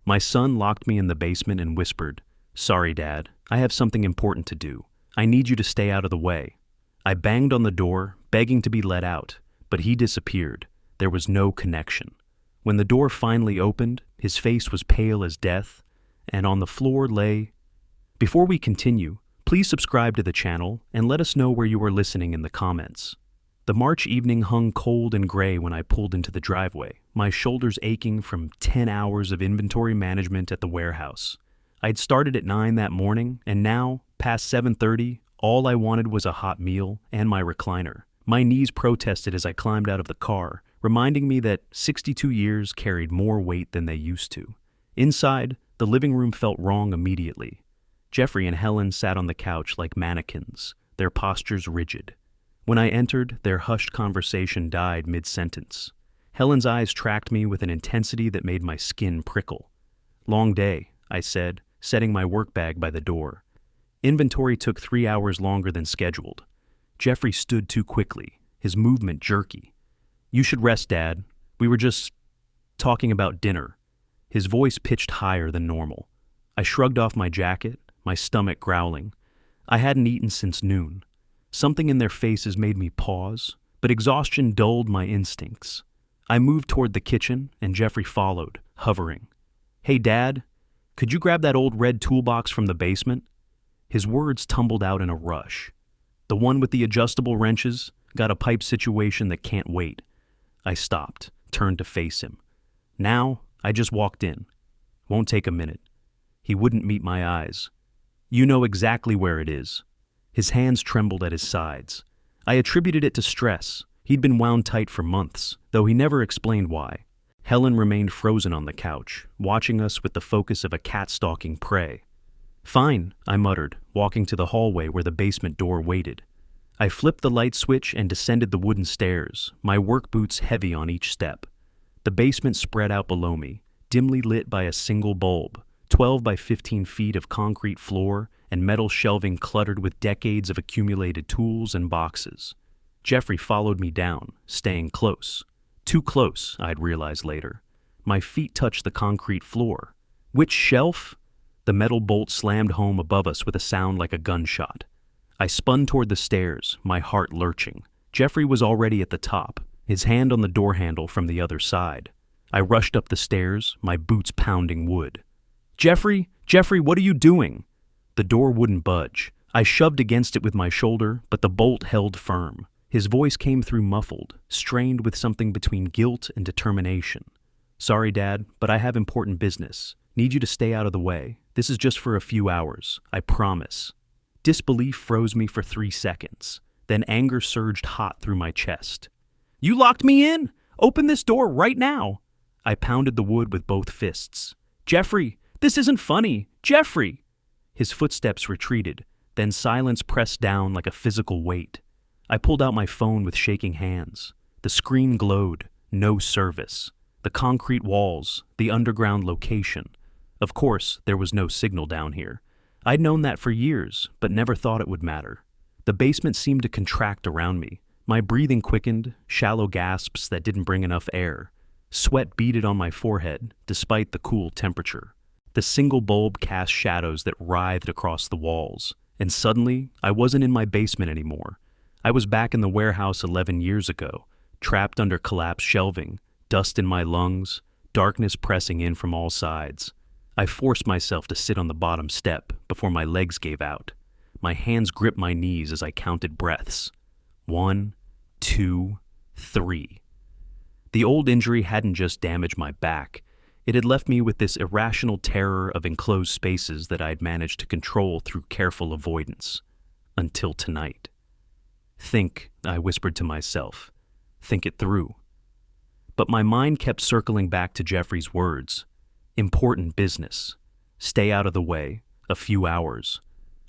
My son locked me in the basement and whispered, "Sorry, Dad, I have something important to do. I need you to stay out of the way." I banged on the door, begging to be let out, but he disappeared. There was no connection. When the door finally opened, his face was pale as death, and on the floor lay... Before we continue, please subscribe to the channel and let us know where you are listening in the comments. The March evening hung cold and gray when I pulled into the driveway, my shoulders aching from 10 hours of inventory management at the warehouse. I'd started at 9 that morning, and now, past 7:30, all I wanted was a hot meal and my recliner. My knees protested as I climbed out of the car, reminding me that 62 years carried more weight than they used to. Inside, the living room felt wrong immediately. Jeffrey and Helen sat on the couch like mannequins, their postures rigid. When I entered, their hushed conversation died mid-sentence. Helen's eyes tracked me with an intensity that made my skin prickle. "Long day," I said, setting my work bag by the door. Inventory took 3 hours longer than scheduled. Jeffrey stood too quickly, his movement jerky. "You should rest, Dad. We were just talking about dinner." His voice pitched higher than normal. I shrugged off my jacket, my stomach growling. I hadn't eaten since noon. Something in their faces made me pause, but exhaustion dulled my instincts. I moved toward the kitchen, and Jeffrey followed, hovering. "Hey, Dad, could you grab that old red toolbox from the basement?" His words tumbled out in a rush. "The one with the adjustable wrenches? Got a pipe situation that can't wait." I stopped, turned to face him. Now, I just walked in. "Won't take a minute." He wouldn't meet my eyes. "You know exactly where it is." His hands trembled at his sides. I attributed it to stress. He'd been wound tight for months, though he never explained why. Helen remained frozen on the couch, watching us with the focus of a cat stalking prey. "Fine," I muttered, walking to the hallway where the basement door waited. I flipped the light switch and descended the wooden stairs, my work boots heavy on each step. The basement spread out below me, dimly lit by a single bulb, 12 by 15 feet of concrete floor and metal shelving cluttered with decades of accumulated tools and boxes. Jeffrey followed me down, staying close. Too close, I'd realize later. My feet touched the concrete floor. Which shelf? The metal bolt slammed home above us with a sound like a gunshot. I spun toward the stairs, my heart lurching. Jeffrey was already at the top, his hand on the door handle from the other side. I rushed up the stairs, my boots pounding wood. Jeffrey, what are you doing?" The door wouldn't budge. I shoved against it with my shoulder, but the bolt held firm. His voice came through muffled, strained with something between guilt and determination. "Sorry, Dad, but I have important business. Need you to stay out of the way. This is just for a few hours, I promise." Disbelief froze me for 3 seconds. Then anger surged hot through my chest. "You locked me in! Open this door right now!" I pounded the wood with both fists. "Jeffrey, this isn't funny! Jeffrey!" His footsteps retreated, then silence pressed down like a physical weight. I pulled out my phone with shaking hands. The screen glowed, no service. The concrete walls, the underground location. Of course, there was no signal down here. I'd known that for years, but never thought it would matter. The basement seemed to contract around me. My breathing quickened, shallow gasps that didn't bring enough air. Sweat beaded on my forehead, despite the cool temperature. The single bulb cast shadows that writhed across the walls. And suddenly, I wasn't in my basement anymore. I was back in the warehouse 11 years ago, trapped under collapsed shelving, dust in my lungs, darkness pressing in from all sides. I forced myself to sit on the bottom step before my legs gave out. My hands gripped my knees as I counted breaths. 1, 2, 3. The old injury hadn't just damaged my back. It had left me with this irrational terror of enclosed spaces that I'd managed to control through careful avoidance. Until tonight. "Think," I whispered to myself. "Think it through." But my mind kept circling back to Jeffrey's words. Important business. Stay out of the way. A few hours.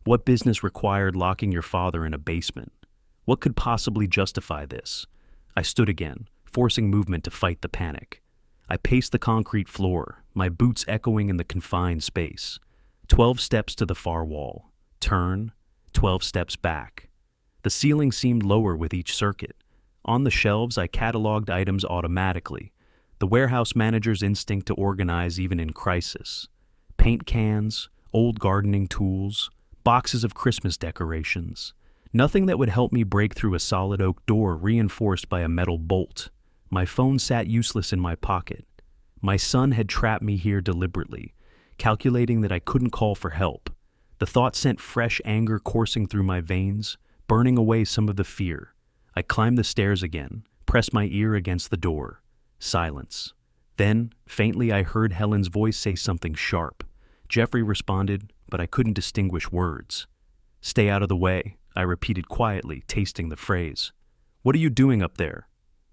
What business required locking your father in a basement? What could possibly justify this? I stood again, forcing movement to fight the panic. I paced the concrete floor, my boots echoing in the confined space. 12 steps to the far wall. Turn. 12 steps back. The ceiling seemed lower with each circuit. On the shelves, I cataloged items automatically. The warehouse manager's instinct to organize even in crisis. Paint cans, old gardening tools, boxes of Christmas decorations. Nothing that would help me break through a solid oak door reinforced by a metal bolt. My phone sat useless in my pocket. My son had trapped me here deliberately, calculating that I couldn't call for help. The thought sent fresh anger coursing through my veins, burning away some of the fear. I climbed the stairs again, pressed my ear against the door. Silence. Then, faintly, I heard Helen's voice say something sharp. Jeffrey responded, but I couldn't distinguish words. "Stay out of the way," I repeated quietly, tasting the phrase. "What are you doing up there?"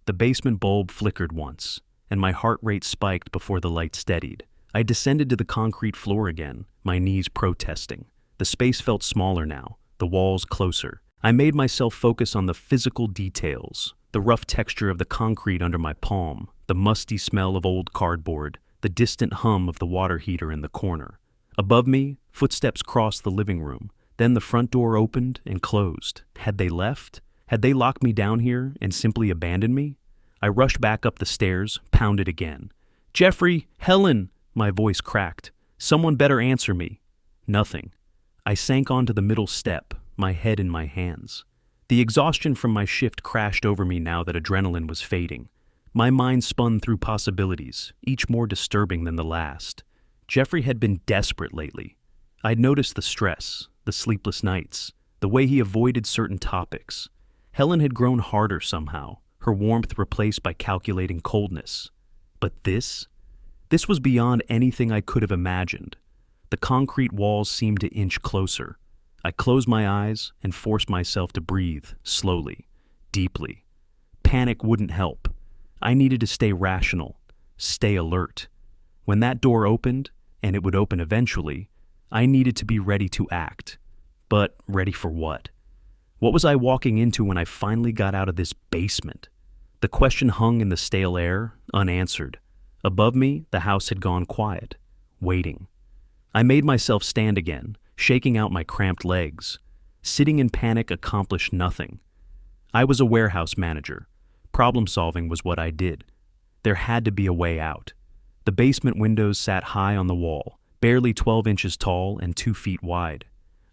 The basement bulb flickered once, and my heart rate spiked before the light steadied. I descended to the concrete floor again, my knees protesting. The space felt smaller now, the walls closer. I made myself focus on the physical details, the rough texture of the concrete under my palm, the musty smell of old cardboard, the distant hum of the water heater in the corner. Above me, footsteps crossed the living room. Then the front door opened and closed. Had they left? Had they locked me down here and simply abandoned me? I rushed back up the stairs, pounded again. "Jeffrey! Helen!" My voice cracked. "Someone better answer me." Nothing. I sank onto the middle step, my head in my hands. The exhaustion from my shift crashed over me now that adrenaline was fading. My mind spun through possibilities, each more disturbing than the last. Jeffrey had been desperate lately. I'd noticed the stress, the sleepless nights, the way he avoided certain topics. Helen had grown harder somehow, her warmth replaced by calculating coldness. But this was beyond anything I could have imagined. The concrete walls seemed to inch closer. I closed my eyes and forced myself to breathe, slowly, deeply. Panic wouldn't help. I needed to stay rational, stay alert. When that door opened, and it would open eventually, I needed to be ready to act. But ready for what? What was I walking into when I finally got out of this basement? The question hung in the stale air, unanswered. Above me, the house had gone quiet, waiting. I made myself stand again, shaking out my cramped legs. Sitting in panic accomplished nothing. I was a warehouse manager. Problem-solving was what I did. There had to be a way out. The basement windows sat high on the wall, barely 12 inches tall and 2 feet wide.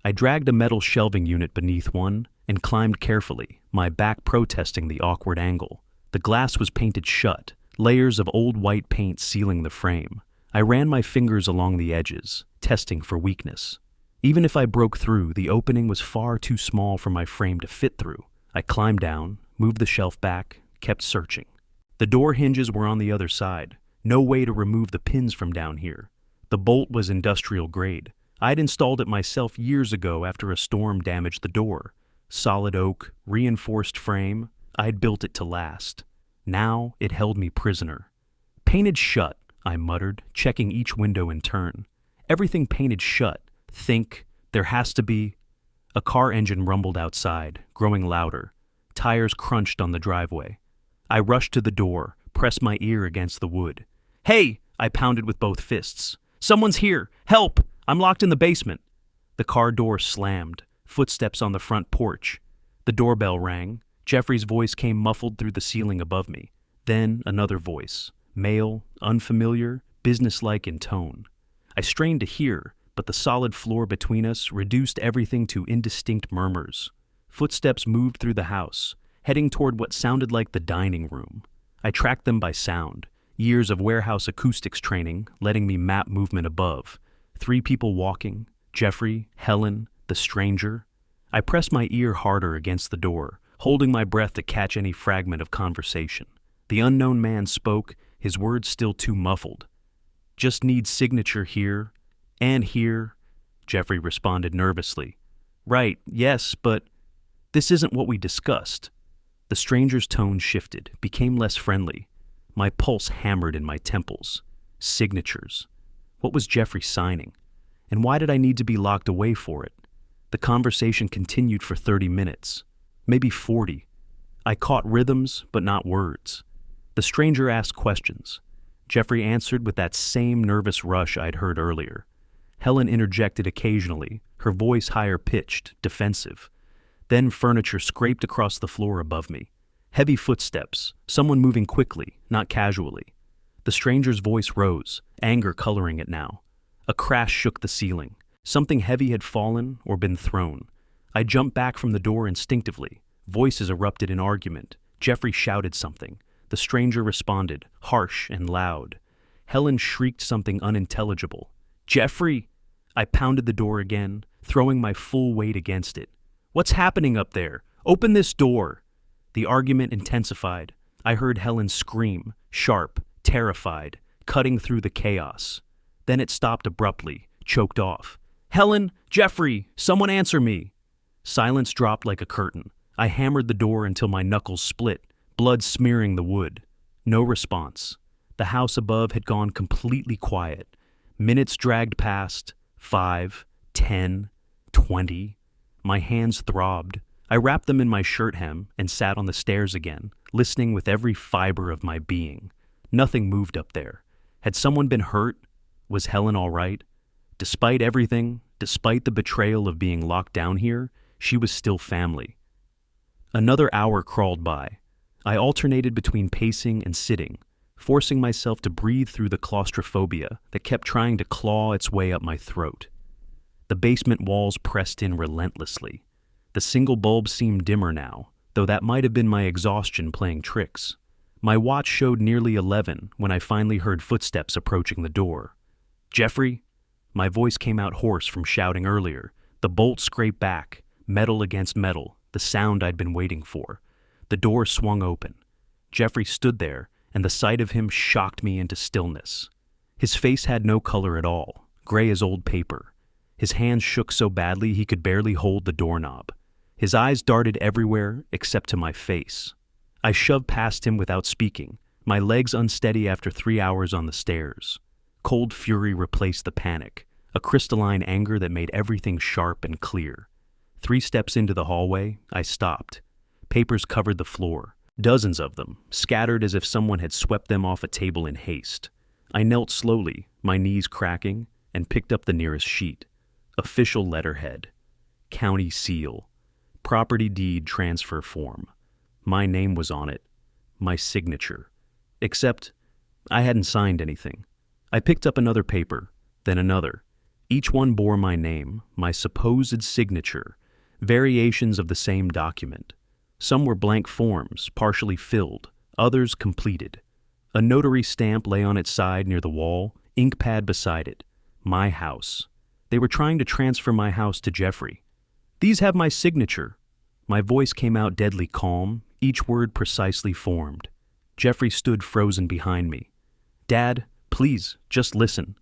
I dragged a metal shelving unit beneath one and climbed carefully, my back protesting the awkward angle. The glass was painted shut, layers of old white paint sealing the frame. I ran my fingers along the edges, testing for weakness. Even if I broke through, the opening was far too small for my frame to fit through. I climbed down, moved the shelf back, kept searching. The door hinges were on the other side. No way to remove the pins from down here. The bolt was industrial grade. I'd installed it myself years ago after a storm damaged the door. Solid oak, reinforced frame. I'd built it to last. Now it held me prisoner. "Painted shut," I muttered, checking each window in turn. "Everything painted shut. Think, there has to be..." A car engine rumbled outside, growing louder. Tires crunched on the driveway. I rushed to the door, pressed my ear against the wood. "Hey!" I pounded with both fists. "Someone's here! Help! I'm locked in the basement!" The car door slammed, footsteps on the front porch. The doorbell rang. Jeffrey's voice came muffled through the ceiling above me. Then another voice, male, unfamiliar, businesslike in tone. I strained to hear, but the solid floor between us reduced everything to indistinct murmurs. Footsteps moved through the house, heading toward what sounded like the dining room. I tracked them by sound, years of warehouse acoustics training letting me map movement above. 3 people walking, Jeffrey, Helen, the stranger. I pressed my ear harder against the door, holding my breath to catch any fragment of conversation. The unknown man spoke, his words still too muffled. "Just need signature here, and here," Jeffrey responded nervously. "Right, yes, but this isn't what we discussed." The stranger's tone shifted, became less friendly. My pulse hammered in my temples. Signatures. What was Jeffrey signing? And why did I need to be locked away for it? The conversation continued for 30 minutes, maybe 40. I caught rhythms, but not words. The stranger asked questions. Jeffrey answered with that same nervous rush I'd heard earlier. Helen interjected occasionally, her voice higher-pitched, defensive. Then furniture scraped across the floor above me. Heavy footsteps, someone moving quickly, not casually. The stranger's voice rose, anger coloring it now. A crash shook the ceiling. Something heavy had fallen or been thrown. I jumped back from the door instinctively. Voices erupted in argument. Jeffrey shouted something. The stranger responded, harsh and loud. Helen shrieked something unintelligible. "Jeffrey!" I pounded the door again, throwing my full weight against it. "What's happening up there? Open this door!" The argument intensified. I heard Helen scream, sharp, terrified, cutting through the chaos. Then it stopped abruptly, choked off. "Helen! Jeffrey! Someone answer me!" Silence dropped like a curtain. I hammered the door until my knuckles split, blood smearing the wood. No response. The house above had gone completely quiet. Minutes dragged past. 5, 10, 20. My hands throbbed. I wrapped them in my shirt hem and sat on the stairs again, listening with every fiber of my being. Nothing moved up there. Had someone been hurt? Was Helen all right? Despite everything, despite the betrayal of being locked down here, she was still family. Another hour crawled by. I alternated between pacing and sitting, forcing myself to breathe through the claustrophobia that kept trying to claw its way up my throat. The basement walls pressed in relentlessly. The single bulb seemed dimmer now, though that might have been my exhaustion playing tricks. My watch showed nearly 11 when I finally heard footsteps approaching the door. "Jeffrey?" My voice came out hoarse from shouting earlier. The bolt scraped back, metal against metal, the sound I'd been waiting for. The door swung open. Jeffrey stood there, and the sight of him shocked me into stillness. His face had no color at all, gray as old paper. His hands shook so badly he could barely hold the doorknob. His eyes darted everywhere except to my face. I shoved past him without speaking, my legs unsteady after 3 hours on the stairs. Cold fury replaced the panic, a crystalline anger that made everything sharp and clear. 3 steps into the hallway, I stopped. Papers covered the floor, dozens of them, scattered as if someone had swept them off a table in haste. I knelt slowly, my knees cracking, and picked up the nearest sheet. Official letterhead. County seal. Property deed transfer form. My name was on it. My signature. Except, I hadn't signed anything. I picked up another paper, then another. Each one bore my name, my supposed signature, variations of the same document. Some were blank forms, partially filled, others completed. A notary stamp lay on its side near the wall, ink pad beside it. My house. They were trying to transfer my house to Jeffrey. "These have my signature." My voice came out deadly calm, each word precisely formed. Jeffrey stood frozen behind me. "Dad, please, just listen."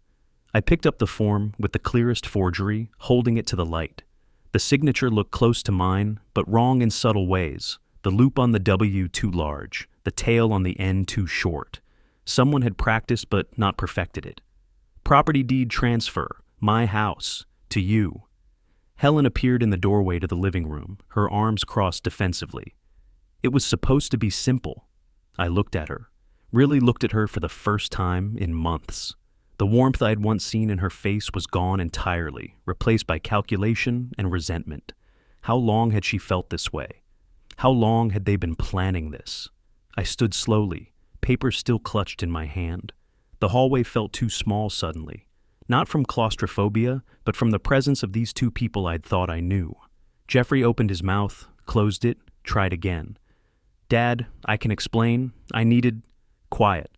I picked up the form with the clearest forgery, holding it to the light. The signature looked close to mine, but wrong in subtle ways. The loop on the W too large, the tail on the N too short. Someone had practiced but not perfected it. "Property deed transfer, my house, to you." Helen appeared in the doorway to the living room, her arms crossed defensively. It was supposed to be simple. I looked at her, really looked at her for the first time in months. The warmth I'd once seen in her face was gone entirely, replaced by calculation and resentment. How long had she felt this way? How long had they been planning this? I stood slowly, paper still clutched in my hand. The hallway felt too small suddenly. Not from claustrophobia, but from the presence of these 2 people I'd thought I knew. Jeffrey opened his mouth, closed it, tried again. "Dad, I can explain. I needed..." "Quiet."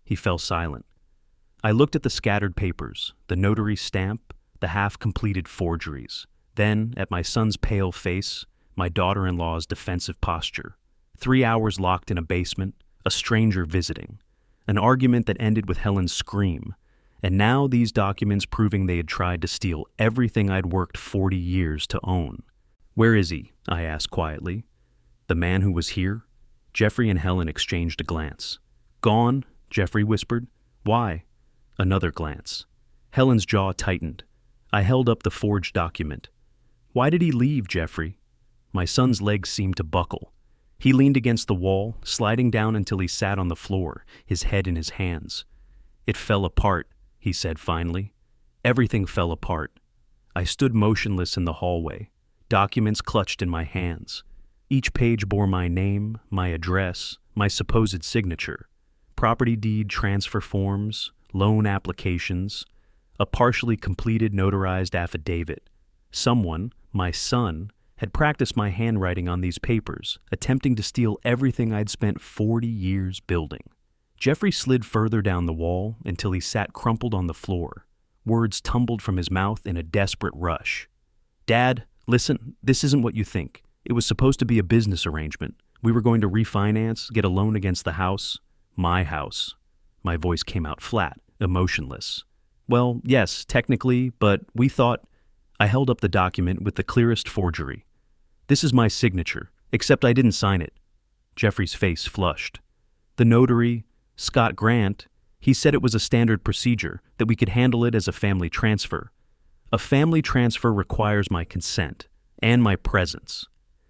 He fell silent. I looked at the scattered papers, the notary stamp, the half-completed forgeries, then at my son's pale face, my daughter-in-law's defensive posture. 3 hours locked in a basement, a stranger visiting. An argument that ended with Helen's scream. And now these documents proving they had tried to steal everything I'd worked 40 years to own. "Where is he?" I asked quietly. "The man who was here?" Jeffrey and Helen exchanged a glance. "Gone?" Jeffrey whispered. "Why?" Another glance. Helen's jaw tightened. I held up the forged document. "Why did he leave, Jeffrey?" My son's legs seemed to buckle. He leaned against the wall, sliding down until he sat on the floor, his head in his hands. "It fell apart," he said finally. Everything fell apart. I stood motionless in the hallway, documents clutched in my hands. Each page bore my name, my address, my supposed signature. property deed transfer forms, loan applications, a partially completed notarized affidavit. Someone, my son, had practiced my handwriting on these papers, attempting to steal everything I'd spent 40 years building. Jeffrey slid further down the wall until he sat crumpled on the floor. Words tumbled from his mouth in a desperate rush. "Dad, listen, this isn't what you think. It was supposed to be a business arrangement. We were going to refinance, get a loan against the house. My house." My voice came out flat, emotionless. "Well, yes, technically, but we thought—" I held up the document with the clearest forgery. "This is my signature, except I didn't sign it." Jeffrey's face flushed. "The notary, Scott Grant, he said it was a standard procedure, that we could handle it as a family transfer. A family transfer requires my consent, and my presence."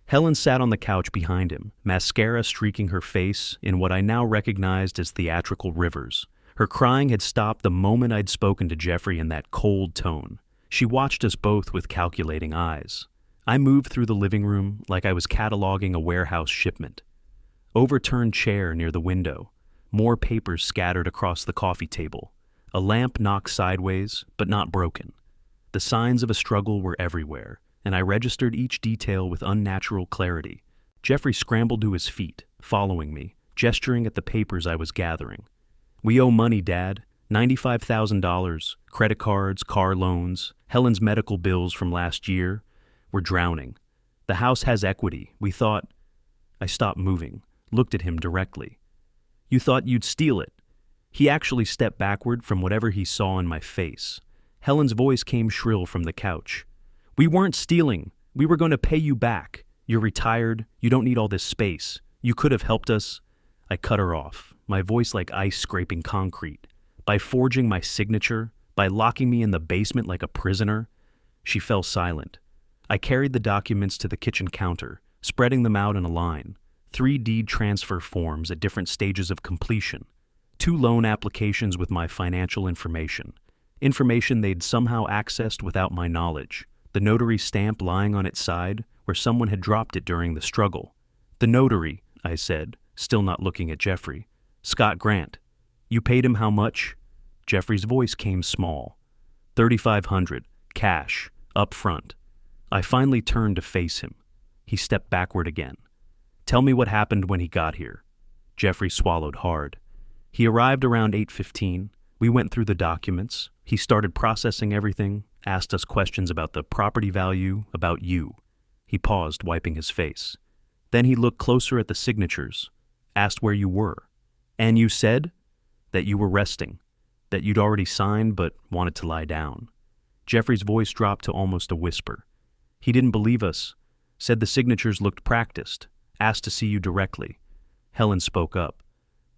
Helen sat on the couch behind him, mascara streaking her face in what I now recognized as theatrical rivers. Her crying had stopped the moment I'd spoken to Jeffrey in that cold tone. She watched us both with calculating eyes. I moved through the living room like I was cataloging a warehouse shipment. Overturned chair near the window. More papers scattered across the coffee table. A lamp knocked sideways, but not broken. The signs of a struggle were everywhere, and I registered each detail with unnatural clarity. Jeffrey scrambled to his feet, following me, gesturing at the papers I was gathering. "We owe money, Dad. $95,000, credit cards, car loans, Helen's medical bills from last year. We're drowning. The house has equity. We thought—" I stopped moving, looked at him directly. "You thought you'd steal it." He actually stepped backward from whatever he saw in my face. Helen's voice came shrill from the couch. "We weren't stealing. We were going to pay you back. You're retired. You don't need all this space. You could have helped us." I cut her off, my voice like ice scraping concrete. "By forging my signature, by locking me in the basement like a prisoner." She fell silent. I carried the documents to the kitchen counter, spreading them out in a line. 3 deed transfer forms at different stages of completion. 2 loan applications with my financial information. Information they'd somehow accessed without my knowledge. The notary stamp lying on its side, where someone had dropped it during the struggle. "The notary," I said, still not looking at Jeffrey. "Scott Grant. You paid him how much?" Jeffrey's voice came small. $3,500, cash, up front. I finally turned to face him. He stepped backward again. "Tell me what happened when he got here." Jeffrey swallowed hard. "He arrived around 8:15. We went through the documents. He started processing everything, asked us questions about the property value, about you." He paused, wiping his face. "Then he looked closer at the signatures, asked where you were. And you said that you were resting, that you'd already signed but wanted to lie down." Jeffrey's voice dropped to almost a whisper. "He didn't believe us, said the signatures looked practiced, asked to see you directly." Helen spoke up.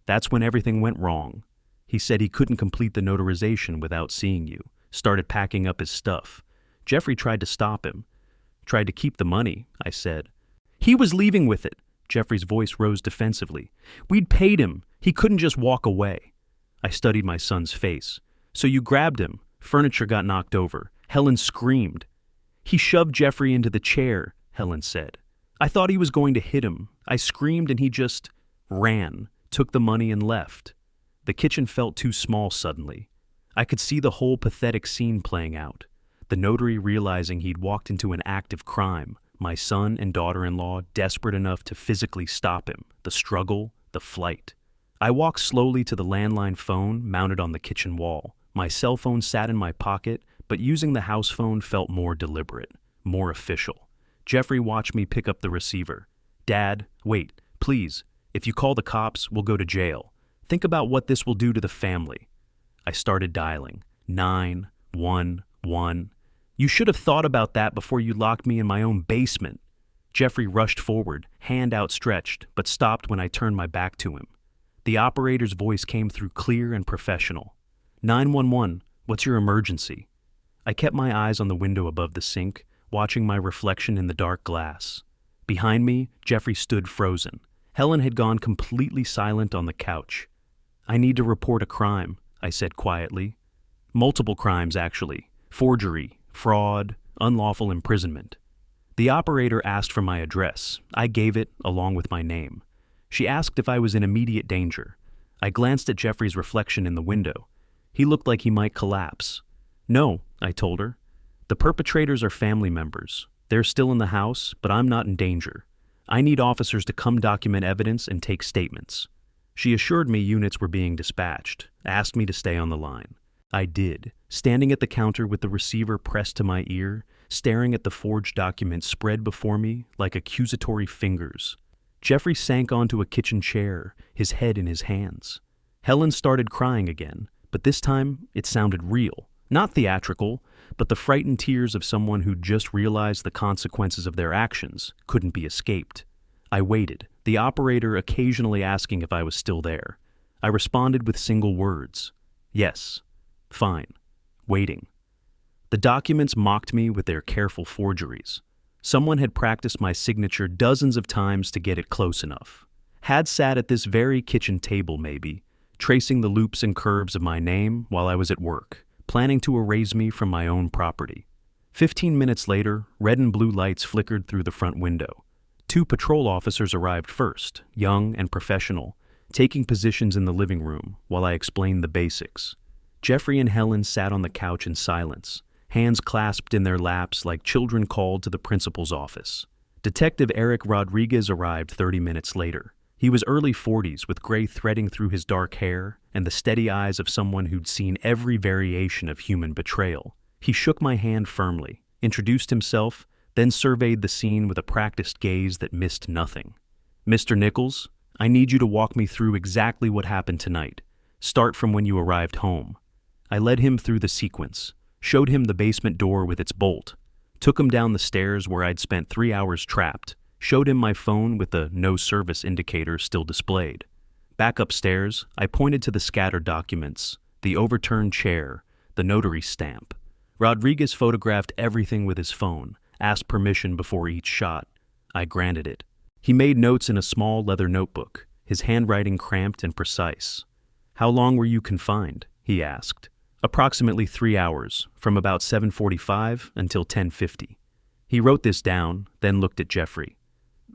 "That's when everything went wrong. He said he couldn't complete the notarization without seeing you, started packing up his stuff. Jeffrey tried to stop him. Tried to keep the money," I said. "He was leaving with it." Jeffrey's voice rose defensively. "We'd paid him. He couldn't just walk away." I studied my son's face. "So you grabbed him. Furniture got knocked over." Helen screamed. "He shoved Jeffrey into the chair," Helen said. "I thought he was going to hit him. I screamed and he just ran, took the money and left." The kitchen felt too small suddenly. I could see the whole pathetic scene playing out. The notary realizing he'd walked into an act of crime, my son and daughter-in-law desperate enough to physically stop him, the struggle, the flight. I walked slowly to the landline phone mounted on the kitchen wall. My cell phone sat in my pocket, but using the house phone felt more deliberate, more official. Jeffrey watched me pick up the receiver. "Dad, wait, please. If you call the cops, we'll go to jail. Think about what this will do to the family." I started dialing. 911. "You should have thought about that before you locked me in my own basement." Jeffrey rushed forward, hand outstretched, but stopped when I turned my back to him. The operator's voice came through clear and professional. 911, what's your emergency?" I kept my eyes on the window above the sink, watching my reflection in the dark glass. Behind me, Jeffrey stood frozen. Helen had gone completely silent on the couch. "I need to report a crime," I said quietly. "Multiple crimes, actually. Forgery, fraud, unlawful imprisonment." The operator asked for my address. I gave it, along with my name. She asked if I was in immediate danger. I glanced at Jeffrey's reflection in the window. He looked like he might collapse. No, I told her. The perpetrators are family members. They're still in the house, but I'm not in danger. I need officers to come document evidence and take statements. She assured me units were being dispatched, asked me to stay on the line. I did, standing at the counter with the receiver pressed to my ear, staring at the forged documents spread before me like accusatory fingers. Jeffrey sank onto a kitchen chair, his head in his hands. Helen started crying again, but this time it sounded real, not theatrical, but the frightened tears of someone who'd just realized the consequences of their actions couldn't be escaped. I waited, the operator occasionally asking if I was still there. I responded with single words. Yes. Fine. Waiting. The documents mocked me with their careful forgeries. Someone had practiced my signature dozens of times to get it close enough. Had sat at this very kitchen table, maybe, tracing the loops and curves of my name while I was at work, planning to erase me from my own property. 15 minutes later, red and blue lights flickered through the front window. 2 patrol officers arrived first, young and professional, taking positions in the living room while I explained the basics. Jeffrey and Helen sat on the couch in silence, hands clasped in their laps like children called to the principal's office. Detective Eric Rodriguez arrived 30 minutes later. He was early 40s with gray threading through his dark hair and the steady eyes of someone who'd seen every variation of human betrayal. He shook my hand firmly, introduced himself, then surveyed the scene with a practiced gaze that missed nothing. Mr. Nichols, I need you to walk me through exactly what happened tonight. Start from when you arrived home. I led him through the sequence, showed him the basement door with its bolt, took him down the stairs where I'd spent 3 hours trapped, showed him my phone with the no service indicator still displayed. Back upstairs, I pointed to the scattered documents, the overturned chair, the notary stamp. Rodriguez photographed everything with his phone, asked permission before each shot. I granted it. He made notes in a small leather notebook, his handwriting cramped and precise. How long were you confined? He asked. Approximately 3 hours, from about 7:45 until 10:50. He wrote this down, then looked at Jeffrey.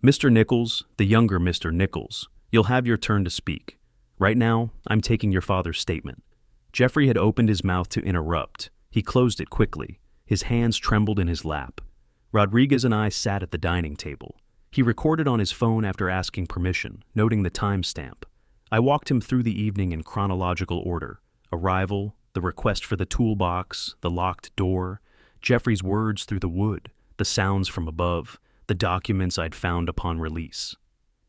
Mr. Nichols, the younger Mr. Nichols, you'll have your turn to speak. Right now, I'm taking your father's statement. Jeffrey had opened his mouth to interrupt. He closed it quickly. His hands trembled in his lap. Rodriguez and I sat at the dining table. He recorded on his phone after asking permission, noting the timestamp. I walked him through the evening in chronological order. Arrival, the request for the toolbox, the locked door, Jeffrey's words through the wood, the sounds from above, the documents I'd found upon release.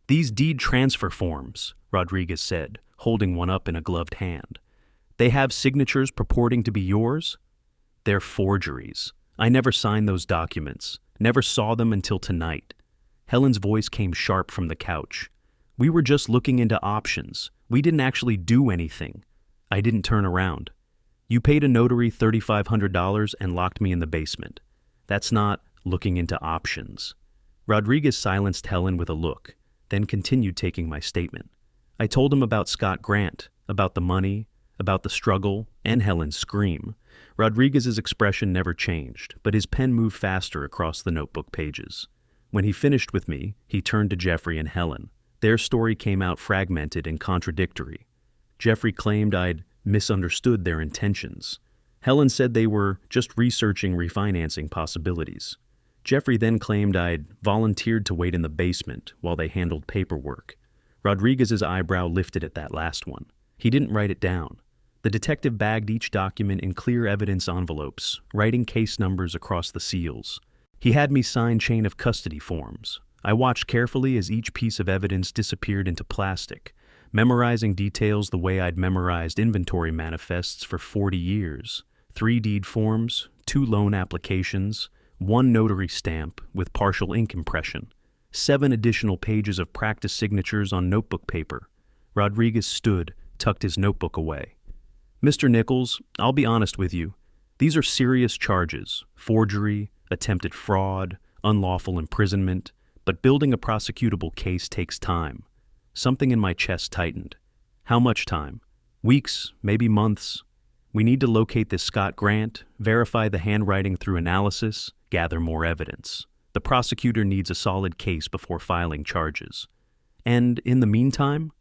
These deed transfer forms, Rodriguez said, holding one up in a gloved hand. They have signatures purporting to be yours? They're forgeries. I never signed those documents, never saw them until tonight. Helen's voice came sharp from the couch. We were just looking into options. We didn't actually do anything. I didn't turn around. You paid a notary $3,500 and locked me in the basement. That's not looking into options. Rodriguez silenced Helen with a look, then continued taking my statement. I told him about Scott Grant, about the money, about the struggle, and Helen's scream. Rodriguez's expression never changed, but his pen moved faster across the notebook pages. When he finished with me, he turned to Jeffrey and Helen. Their story came out fragmented and contradictory. Jeffrey claimed I'd misunderstood their intentions. Helen said they were just researching refinancing possibilities. Jeffrey then claimed I'd volunteered to wait in the basement while they handled paperwork. Rodriguez's eyebrow lifted at that last one. He didn't write it down. The detective bagged each document in clear evidence envelopes, writing case numbers across the seals. He had me sign chain of custody forms. I watched carefully as each piece of evidence disappeared into plastic, memorizing details the way I'd memorized inventory manifests for 40 years. 3 deed forms, 2 loan applications, 1 notary stamp with partial ink impression, 7 additional pages of practice signatures on notebook paper. Rodriguez stood, tucked his notebook away. Mr. Nichols, I'll be honest with you. These are serious charges: forgery, attempted fraud, unlawful imprisonment, but building a prosecutable case takes time. Something in my chest tightened. How much time? Weeks, maybe months. We need to locate this Scott Grant, verify the handwriting through analysis, gather more evidence. The prosecutor needs a solid case before filing charges. And in the meantime,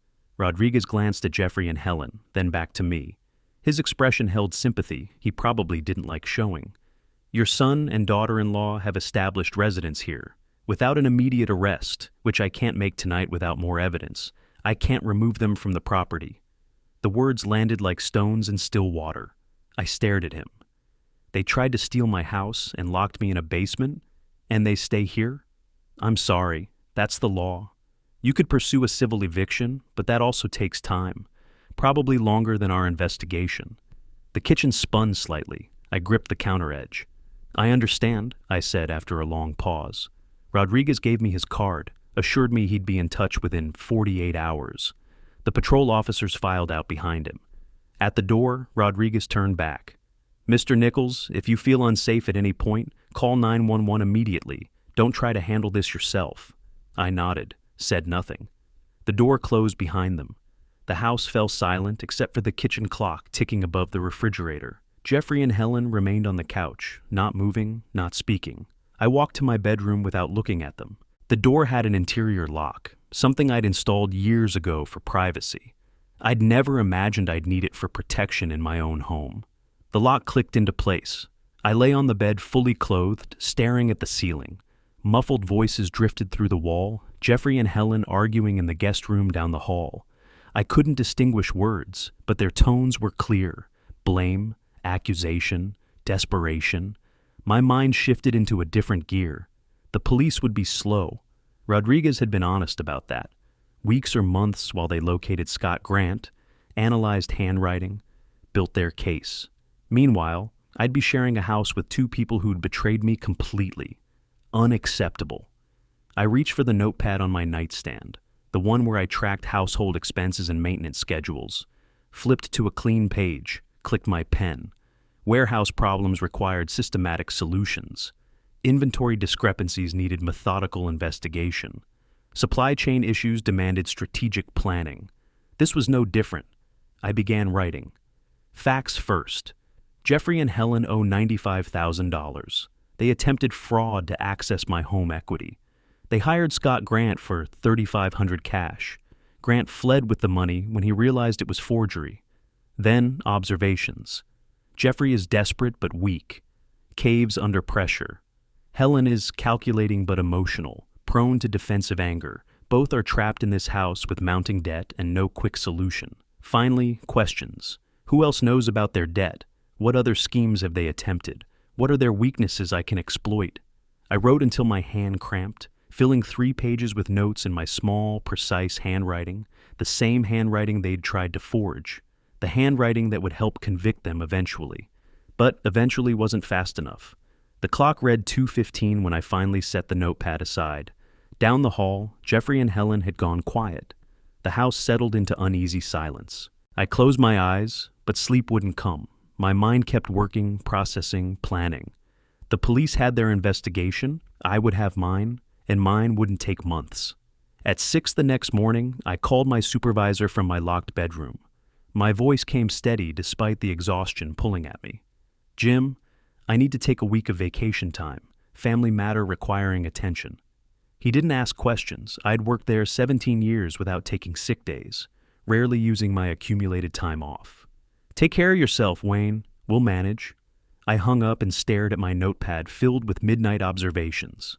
Rodriguez glanced at Jeffrey and Helen, then back to me. His expression held sympathy he probably didn't like showing. Your son and daughter-in-law have established residence here. Without an immediate arrest, which I can't make tonight without more evidence, I can't remove them from the property. The words landed like stones in still water. I stared at him. They tried to steal my house and locked me in a basement, and they stay here? I'm sorry, that's the law. You could pursue a civil eviction, but that also takes time, probably longer than our investigation. The kitchen spun slightly. I gripped the counter edge. I understand, I said after a long pause. Rodriguez gave me his card, assured me he'd be in touch within 48 hours. The patrol officers filed out behind him. At the door, Rodriguez turned back. Mr. Nichols, if you feel unsafe at any point, call 911 immediately. Don't try to handle this yourself. I nodded, said nothing. The door closed behind them. The house fell silent except for the kitchen clock ticking above the refrigerator. Jeffrey and Helen remained on the couch, not moving, not speaking. I walked to my bedroom without looking at them. The door had an interior lock, something I'd installed years ago for privacy. I'd never imagined I'd need it for protection in my own home. The lock clicked into place. I lay on the bed fully clothed, staring at the ceiling. Muffled voices drifted through the wall, Jeffrey and Helen arguing in the guest room down the hall. I couldn't distinguish words, but their tones were clear. Blame, accusation, desperation. My mind shifted into a different gear. The police would be slow. Rodriguez had been honest about that. Weeks or months while they located Scott Grant, analyzed handwriting, built their case. Meanwhile, I'd be sharing a house with two people who'd betrayed me completely. Unacceptable. I reached for the notepad on my nightstand, the one where I tracked household expenses and maintenance schedules. Flipped to a clean page, clicked my pen. Warehouse problems required systematic solutions. Inventory discrepancies needed methodical investigation. Supply chain issues demanded strategic planning. This was no different. I began writing. Facts first. Jeffrey and Helen owe $95,000. They attempted fraud to access my home equity. They hired Scott Grant for $3,500 cash. Grant fled with the money when he realized it was forgery. Then observations. Jeffrey is desperate but weak. Caves under pressure. Helen is calculating but emotional, prone to defensive anger. Both are trapped in this house with mounting debt and no quick solution. Finally, questions. Who else knows about their debt? What other schemes have they attempted? What are their weaknesses I can exploit? I wrote until my hand cramped, filling 3 pages with notes in my small, precise handwriting, the same handwriting they'd tried to forge, the handwriting that would help convict them eventually. But eventually wasn't fast enough. The clock read 2:15 when I finally set the notepad aside. Down the hall, Jeffrey and Helen had gone quiet. The house settled into uneasy silence. I closed my eyes, but sleep wouldn't come. My mind kept working, processing, planning. The police had their investigation, I would have mine, and mine wouldn't take months. At 6 the next morning, I called my supervisor from my locked bedroom. My voice came steady despite the exhaustion pulling at me. Jim, I need to take a week of vacation time, family matter requiring attention. He didn't ask questions. I'd worked there 17 years without taking sick days, rarely using my accumulated time off. Take care of yourself, Wayne. We'll manage. I hung up and stared at my notepad filled with midnight observations.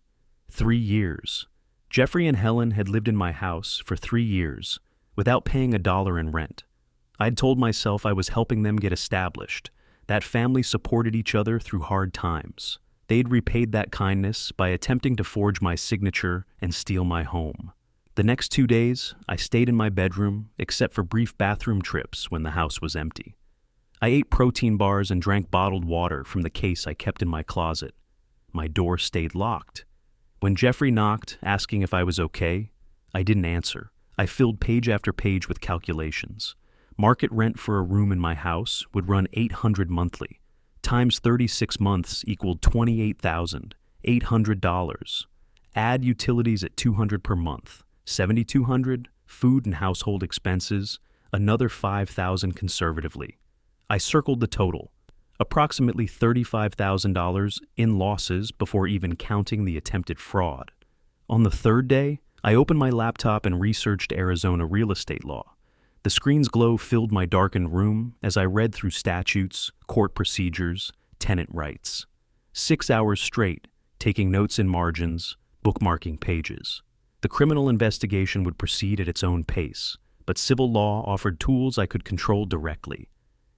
3 years. Jeffrey and Helen had lived in my house for 3 years, without paying $1 in rent. I'd told myself I was helping them get established. That family supported each other through hard times. They'd repaid that kindness by attempting to forge my signature and steal my home. The next 2 days, I stayed in my bedroom, except for brief bathroom trips when the house was empty. I ate protein bars and drank bottled water from the case I kept in my closet. My door stayed locked. When Jeffrey knocked, asking if I was okay, I didn't answer. I filled page after page with calculations. Market rent for a room in my house would run $800 monthly. Times 36 months equaled $28,800. Add utilities at $200 per month, $7,200, food and household expenses, another $5,000 conservatively. I circled the total, approximately $35,000 in losses before even counting the attempted fraud. On the third day, I opened my laptop and researched Arizona real estate law. The screen's glow filled my darkened room as I read through statutes, court procedures, tenant rights. 6 hours straight, taking notes in margins, bookmarking pages. The criminal investigation would proceed at its own pace, but civil law offered tools I could control directly.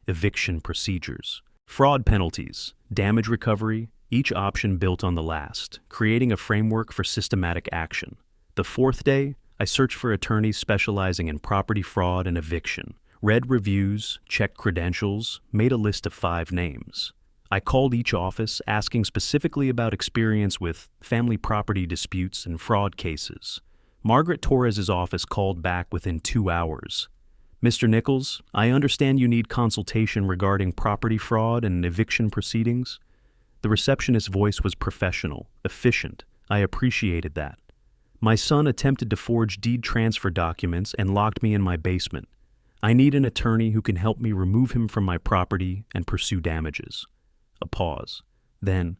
Eviction procedures, fraud penalties, damage recovery, each option built on the last, creating a framework for systematic action. The fourth day, I searched for attorneys specializing in property fraud and eviction, read reviews, checked credentials, made a list of 5 names. I called each office asking specifically about experience with family property disputes and fraud cases. Margaret Torres's office called back within 2 hours. Mr. Nichols, I understand you need consultation regarding property fraud and eviction proceedings. The receptionist's voice was professional, efficient. I appreciated that. My son attempted to forge deed transfer documents and locked me in my basement. I need an attorney who can help me remove him from my property and pursue damages. A pause. Then,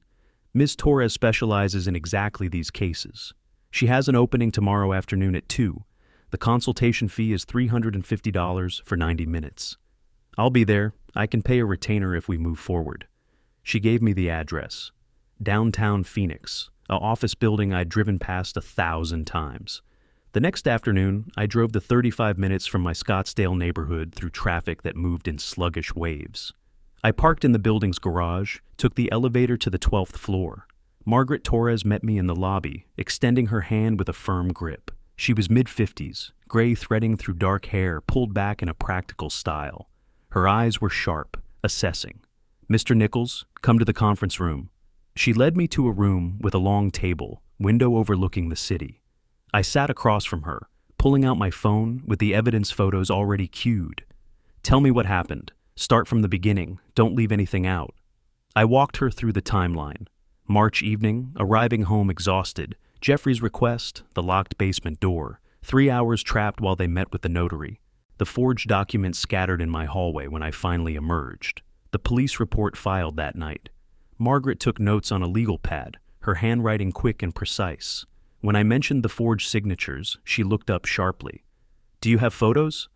Ms. Torres specializes in exactly these cases. She has an opening tomorrow afternoon at 2. The consultation fee is $350 for 90 minutes. I'll be there. I can pay a retainer if we move forward. She gave me the address. Downtown Phoenix, an office building I'd driven past 1,000 times. The next afternoon, I drove the 35 minutes from my Scottsdale neighborhood through traffic that moved in sluggish waves. I parked in the building's garage, took the elevator to the 12th floor. Margaret Torres met me in the lobby, extending her hand with a firm grip. She was mid-50s, gray threading through dark hair pulled back in a practical style. Her eyes were sharp, assessing. Mr. Nichols, come to the conference room. She led me to a room with a long table, window overlooking the city. I sat across from her, pulling out my phone with the evidence photos already queued. Tell me what happened. Start from the beginning. Don't leave anything out. I walked her through the timeline. March evening, arriving home exhausted. Jeffrey's request, the locked basement door. 3 hours trapped while they met with the notary. The forged documents scattered in my hallway when I finally emerged. The police report filed that night. Margaret took notes on a legal pad, her handwriting quick and precise. When I mentioned the forged signatures, she looked up sharply. Do you have photos?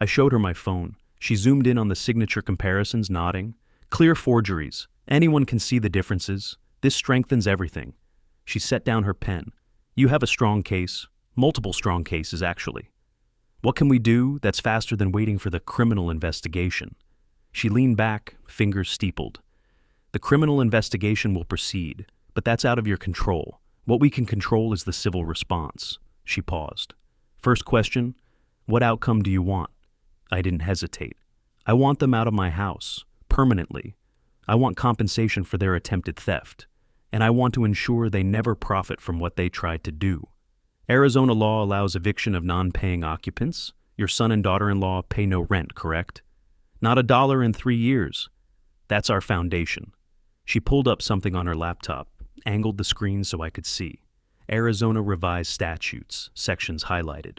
I showed her my phone. She zoomed in on the signature comparisons, nodding. Clear forgeries. Anyone can see the differences. This strengthens everything. She set down her pen. You have a strong case. Multiple strong cases, actually. What can we do that's faster than waiting for the criminal investigation? She leaned back, fingers steepled. The criminal investigation will proceed, but that's out of your control. What we can control is the civil response. She paused. First question, what outcome do you want? I didn't hesitate. I want them out of my house, permanently. I want compensation for their attempted theft, and I want to ensure they never profit from what they tried to do. Arizona law allows eviction of non-paying occupants. Your son and daughter-in-law pay no rent, correct? Not $1 in 3 years. That's our foundation. She pulled up something on her laptop, angled the screen so I could see. Arizona revised statutes, sections highlighted.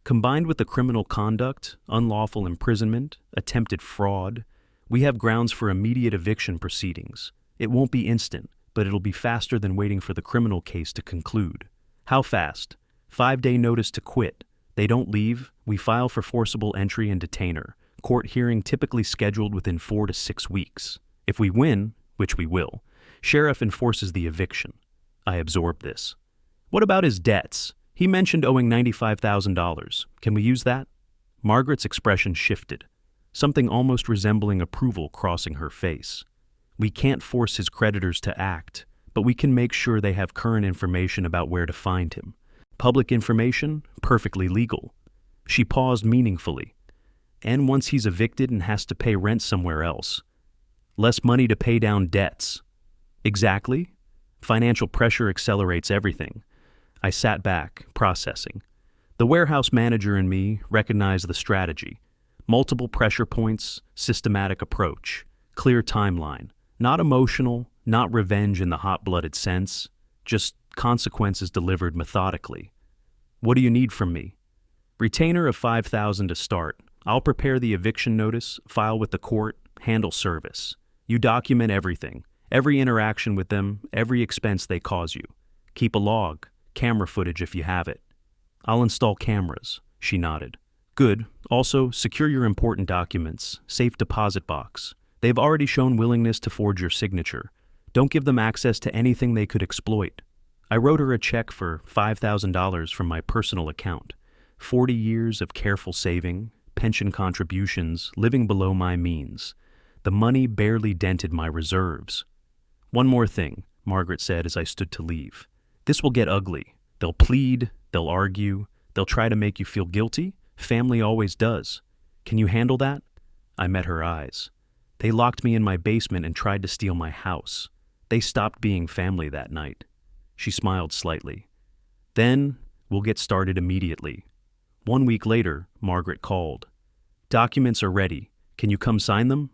Combined with the criminal conduct, unlawful imprisonment, attempted fraud, we have grounds for immediate eviction proceedings. It won't be instant, but it'll be faster than waiting for the criminal case to conclude. How fast? 5-day notice to quit. They don't leave, we file for forcible entry and detainer. Court hearing typically scheduled within 4 to 6 weeks. If we win, which we will, sheriff enforces the eviction. I absorbed this. What about his debts? He mentioned owing $95,000. Can we use that? Margaret's expression shifted, something almost resembling approval crossing her face. We can't force his creditors to act, but we can make sure they have current information about where to find him. Public information, perfectly legal. She paused meaningfully. And once he's evicted and has to pay rent somewhere else. Less money to pay down debts. Exactly. Financial pressure accelerates everything. I sat back, processing. The warehouse manager in me recognized the strategy. Multiple pressure points, systematic approach, clear timeline. Not emotional, not revenge in the hot-blooded sense, just consequences delivered methodically. What do you need from me? Retainer of $5,000 to start. I'll prepare the eviction notice, file with the court, handle service. You document everything, every interaction with them, every expense they cause you. Keep a log, camera footage if you have it. I'll install cameras, she nodded. Good. Also, secure your important documents. Safe deposit box. They've already shown willingness to forge your signature. Don't give them access to anything they could exploit. I wrote her a check for $5,000 from my personal account. 40 years of careful saving, pension contributions, living below my means. The money barely dented my reserves. One more thing, Margaret said as I stood to leave. This will get ugly. They'll plead, they'll argue, they'll try to make you feel guilty. Family always does. Can you handle that? I met her eyes. They locked me in my basement and tried to steal my house. They stopped being family that night. She smiled slightly. Then, we'll get started immediately. 1 week later, Margaret called. Documents are ready. Can you come sign them?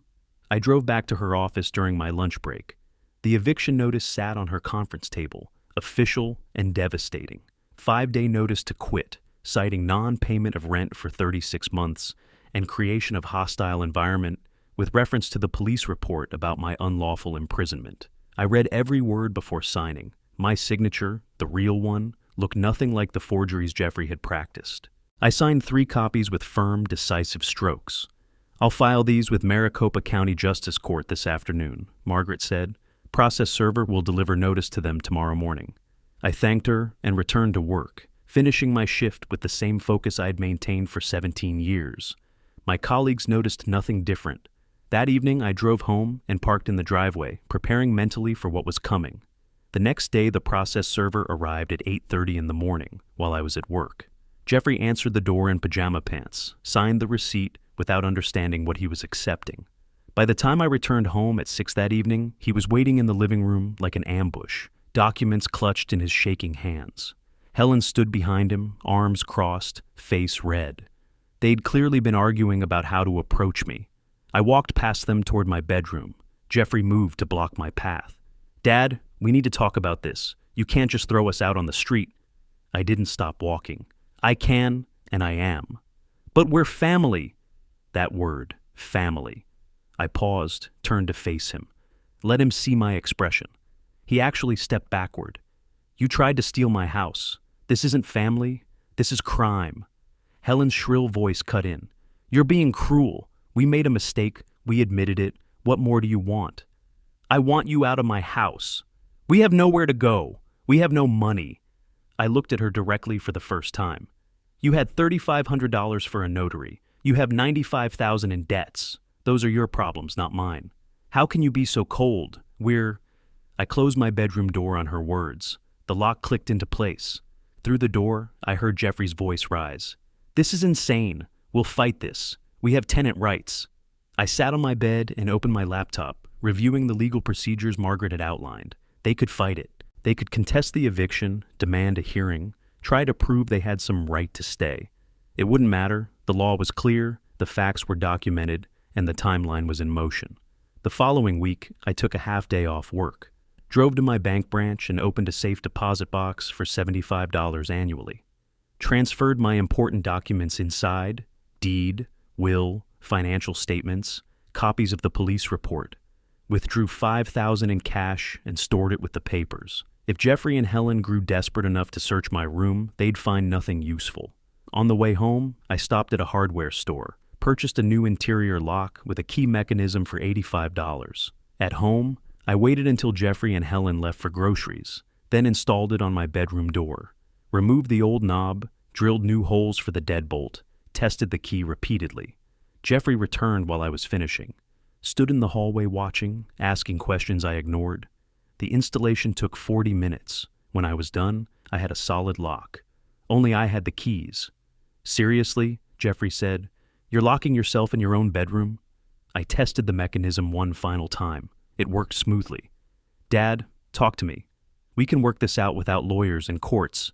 I drove back to her office during my lunch break. The eviction notice sat on her conference table, official and devastating. 5-day notice to quit, citing non-payment of rent for 36 months and creation of hostile environment with reference to the police report about my unlawful imprisonment. I read every word before signing. My signature, the real one, looked nothing like the forgeries Jeffrey had practiced. I signed 3 copies with firm, decisive strokes. I'll file these with Maricopa County Justice Court this afternoon, Margaret said. Process server will deliver notice to them tomorrow morning. I thanked her and returned to work, finishing my shift with the same focus I'd maintained for 17 years. My colleagues noticed nothing different. That evening, I drove home and parked in the driveway, preparing mentally for what was coming. The next day, the process server arrived at 8:30 in the morning while I was at work. Jeffrey answered the door in pajama pants, signed the receipt without understanding what he was accepting. By the time I returned home at 6 that evening, he was waiting in the living room like an ambush, documents clutched in his shaking hands. Helen stood behind him, arms crossed, face red. They'd clearly been arguing about how to approach me. I walked past them toward my bedroom. Jeffrey moved to block my path. Dad, we need to talk about this. You can't just throw us out on the street. I didn't stop walking. I can, and I am. But we're family. That word, family. I paused, turned to face him. Let him see my expression. He actually stepped backward. You tried to steal my house. This isn't family. This is crime. Helen's shrill voice cut in. You're being cruel. We made a mistake. We admitted it. What more do you want? I want you out of my house. We have nowhere to go. We have no money. I looked at her directly for the first time. You had $3,500 for a notary. You have $95,000 in debts. Those are your problems, not mine. How can you be so cold? I closed my bedroom door on her words. The lock clicked into place. Through the door, I heard Jeffrey's voice rise. This is insane. We'll fight this. We have tenant rights. I sat on my bed and opened my laptop, reviewing the legal procedures Margaret had outlined. They could fight it. They could contest the eviction, demand a hearing, try to prove they had some right to stay. It wouldn't matter. The law was clear, the facts were documented, and the timeline was in motion. The following week, I took a half-day off work, drove to my bank branch and opened a safe deposit box for $75 annually. Transferred my important documents inside, deed, will, financial statements, copies of the police report. Withdrew $5,000 in cash and stored it with the papers. If Jeffrey and Helen grew desperate enough to search my room, they'd find nothing useful. On the way home, I stopped at a hardware store, purchased a new interior lock with a key mechanism for $85. At home, I waited until Jeffrey and Helen left for groceries, then installed it on my bedroom door. Removed the old knob, drilled new holes for the deadbolt, tested the key repeatedly. Jeffrey returned while I was finishing. Stood in the hallway watching, asking questions I ignored. The installation took 40 minutes. When I was done, I had a solid lock. Only I had the keys. Seriously, Jeffrey said, you're locking yourself in your own bedroom? I tested the mechanism one final time. It worked smoothly. Dad, talk to me. We can work this out without lawyers and courts.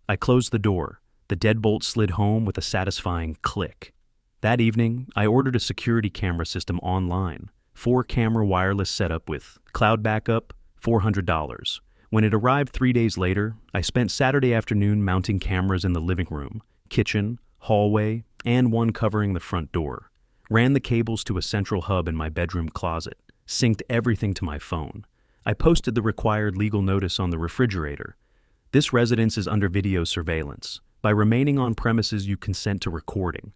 I closed the door. The deadbolt slid home with a satisfying click. That evening, I ordered a security camera system online. 4-camera wireless setup with cloud backup, $400. When it arrived 3 days later, I spent Saturday afternoon mounting cameras in the living room, kitchen, hallway, and one covering the front door. Ran the cables to a central hub in my bedroom closet. Synced everything to my phone. I posted the required legal notice on the refrigerator. This residence is under video surveillance. By remaining on premises, you consent to recording.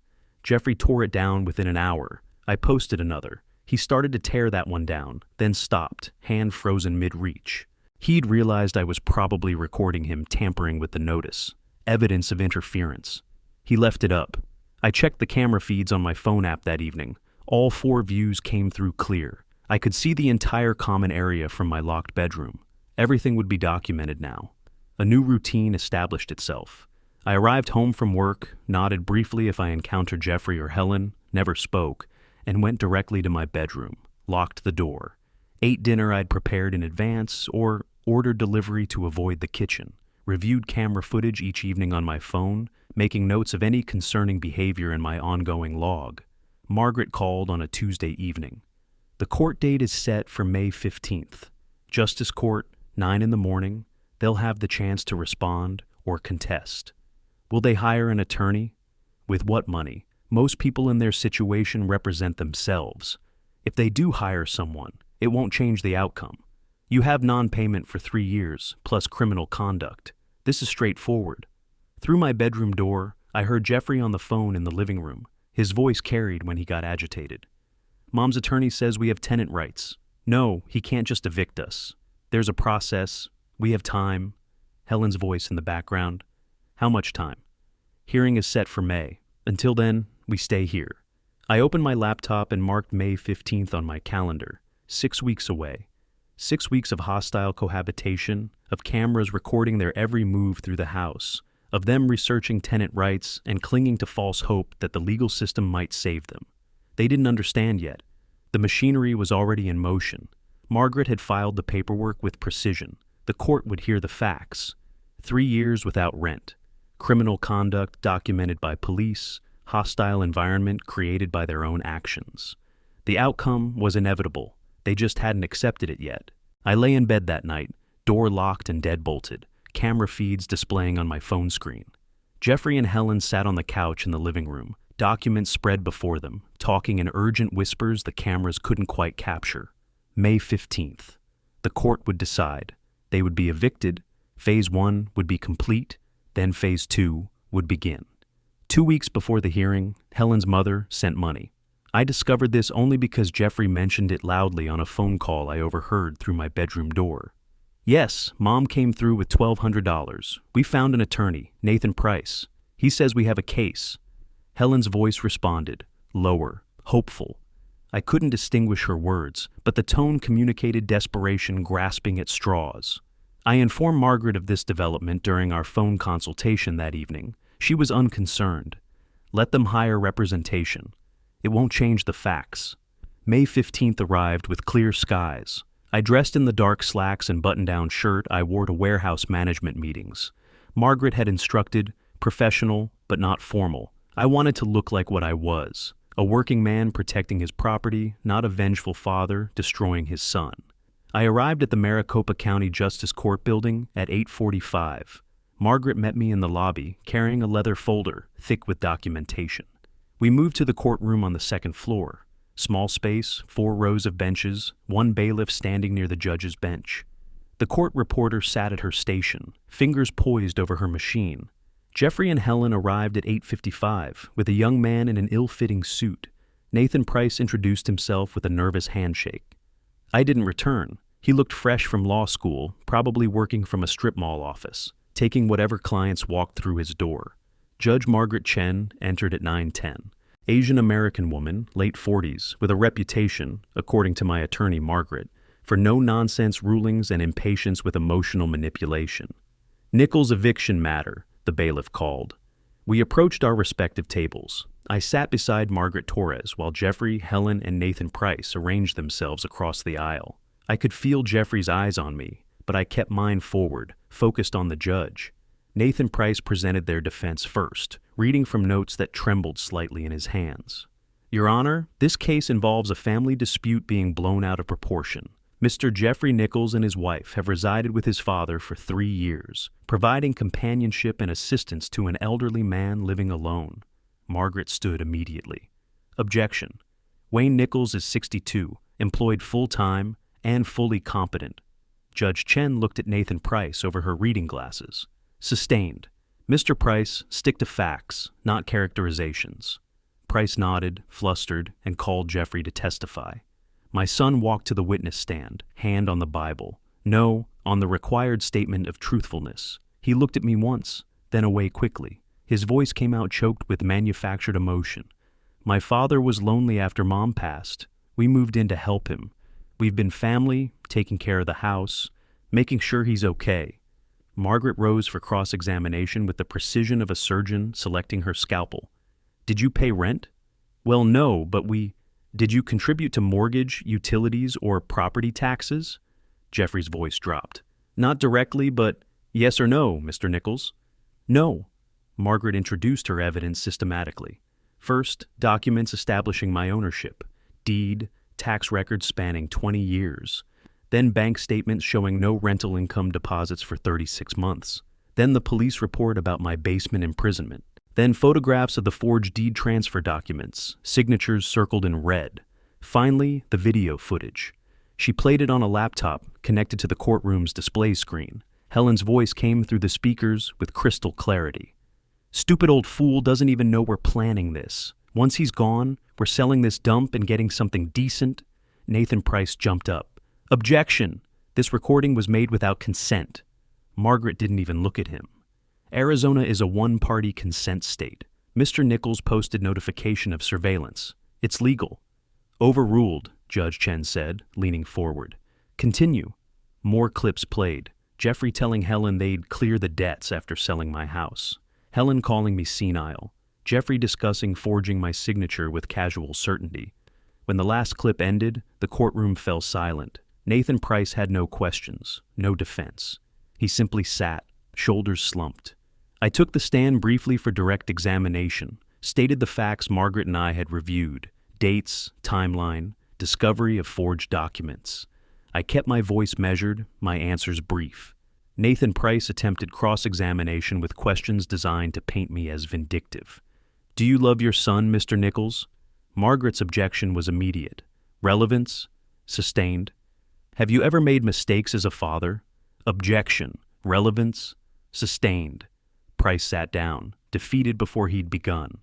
Jeffrey tore it down within an hour. I posted another. He started to tear that one down, then stopped, hand frozen mid-reach. He'd realized I was probably recording him tampering with the notice. Evidence of interference. He left it up. I checked the camera feeds on my phone app that evening. All 4 views came through clear. I could see the entire common area from my locked bedroom. Everything would be documented now. A new routine established itself. I arrived home from work, nodded briefly if I encountered Jeffrey or Helen, never spoke, and went directly to my bedroom, locked the door, ate dinner I'd prepared in advance, or ordered delivery to avoid the kitchen, reviewed camera footage each evening on my phone, making notes of any concerning behavior in my ongoing log. Margaret called on a Tuesday evening. The court date is set for May 15th. Justice Court, 9 in the morning. They'll have the chance to respond or contest. Will they hire an attorney? With what money? Most people in their situation represent themselves. If they do hire someone, it won't change the outcome. You have non-payment for 3 years, plus criminal conduct. This is straightforward. Through my bedroom door, I heard Jeffrey on the phone in the living room. His voice carried when he got agitated. Mom's attorney says we have tenant rights. No, he can't just evict us. There's a process. We have time. Helen's voice in the background. How much time? Hearing is set for May. Until then, we stay here. I opened my laptop and marked May 15th on my calendar. 6 weeks away. 6 weeks of hostile cohabitation, of cameras recording their every move through the house, of them researching tenant rights and clinging to false hope that the legal system might save them. They didn't understand yet. The machinery was already in motion. Margaret had filed the paperwork with precision. The court would hear the facts. 3 years without rent. Criminal conduct documented by police. Hostile environment created by their own actions. The outcome was inevitable. They just hadn't accepted it yet. I lay in bed that night, door locked and deadbolted, camera feeds displaying on my phone screen. Jeffrey and Helen sat on the couch in the living room, documents spread before them, talking in urgent whispers the cameras couldn't quite capture. May 15th. The court would decide. They would be evicted. Phase 1 would be complete. Then Phase 2 would begin. 2 weeks before the hearing, Helen's mother sent money. I discovered this only because Jeffrey mentioned it loudly on a phone call I overheard through my bedroom door. Yes, Mom came through with $1,200. We found an attorney, Nathan Price. He says we have a case. Helen's voice responded, lower, hopeful. I couldn't distinguish her words, but the tone communicated desperation grasping at straws. I informed Margaret of this development during our phone consultation that evening. She was unconcerned. Let them hire representation. It won't change the facts. May 15th arrived with clear skies. I dressed in the dark slacks and button-down shirt I wore to warehouse management meetings. Margaret had instructed, professional but not formal. I wanted to look like what I was, a working man protecting his property, not a vengeful father destroying his son. I arrived at the Maricopa County Justice Court building at 8:45. Margaret met me in the lobby, carrying a leather folder, thick with documentation. We moved to the courtroom on the second floor. Small space, 4 rows of benches, 1 bailiff standing near the judge's bench. The court reporter sat at her station, fingers poised over her machine. Jeffrey and Helen arrived at 8:55 with a young man in an ill-fitting suit. Nathan Price introduced himself with a nervous handshake. I didn't return. He looked fresh from law school, probably working from a strip mall office, taking whatever clients walked through his door. Judge Margaret Chen entered at 9:10. Asian-American woman, late 40s, with a reputation, according to my attorney Margaret, for no-nonsense rulings and impatience with emotional manipulation. Nichols' eviction matter, the bailiff called. We approached our respective tables. I sat beside Margaret Torres while Jeffrey, Helen, and Nathan Price arranged themselves across the aisle. I could feel Jeffrey's eyes on me, but I kept mine forward, focused on the judge. Nathan Price presented their defense first, reading from notes that trembled slightly in his hands. Your Honor, this case involves a family dispute being blown out of proportion. Mr. Jeffrey Nichols and his wife have resided with his father for 3 years, providing companionship and assistance to an elderly man living alone. Margaret stood immediately. Objection. Wayne Nichols is 62, employed full-time and fully competent. Judge Chen looked at Nathan Price over her reading glasses. Sustained. Mr. Price, stick to facts, not characterizations. Price nodded, flustered, and called Jeffrey to testify. My son walked to the witness stand, hand on the Bible. No, on the required statement of truthfulness. He looked at me once, then away quickly. His voice came out choked with manufactured emotion. My father was lonely after Mom passed. We moved in to help him. We've been family, taking care of the house, making sure he's okay. Margaret rose for cross-examination with the precision of a surgeon selecting her scalpel. Did you pay rent? Well, no, but Did you contribute to mortgage, utilities, or property taxes? Jeffrey's voice dropped. Not directly, but yes or no, Mr. Nichols? No. Margaret introduced her evidence systematically. First, documents establishing my ownership, deed, tax records spanning 20 years. Then bank statements showing no rental income deposits for 36 months. Then the police report about my basement imprisonment. Then photographs of the forged deed transfer documents, signatures circled in red. Finally, the video footage. She played it on a laptop connected to the courtroom's display screen. Helen's voice came through the speakers with crystal clarity. Stupid old fool doesn't even know we're planning this. Once he's gone, we're selling this dump and getting something decent. Nathan Price jumped up. Objection! This recording was made without consent. Margaret didn't even look at him. Arizona is a one-party consent state. Mr. Nichols posted notification of surveillance. It's legal. Overruled, Judge Chen said, leaning forward. Continue. More clips played. Jeffrey telling Helen they'd clear the debts after selling my house. Helen calling me senile. Jeffrey discussing forging my signature with casual certainty. When the last clip ended, the courtroom fell silent. Nathan Price had no questions, no defense. He simply sat, shoulders slumped. I took the stand briefly for direct examination, stated the facts Margaret and I had reviewed, dates, timeline, discovery of forged documents. I kept my voice measured, my answers brief. Nathan Price attempted cross-examination with questions designed to paint me as vindictive. Do you love your son, Mr. Nichols? Margaret's objection was immediate. Relevance? Sustained. Have you ever made mistakes as a father? Objection. Relevance? Sustained. Price sat down, defeated before he'd begun.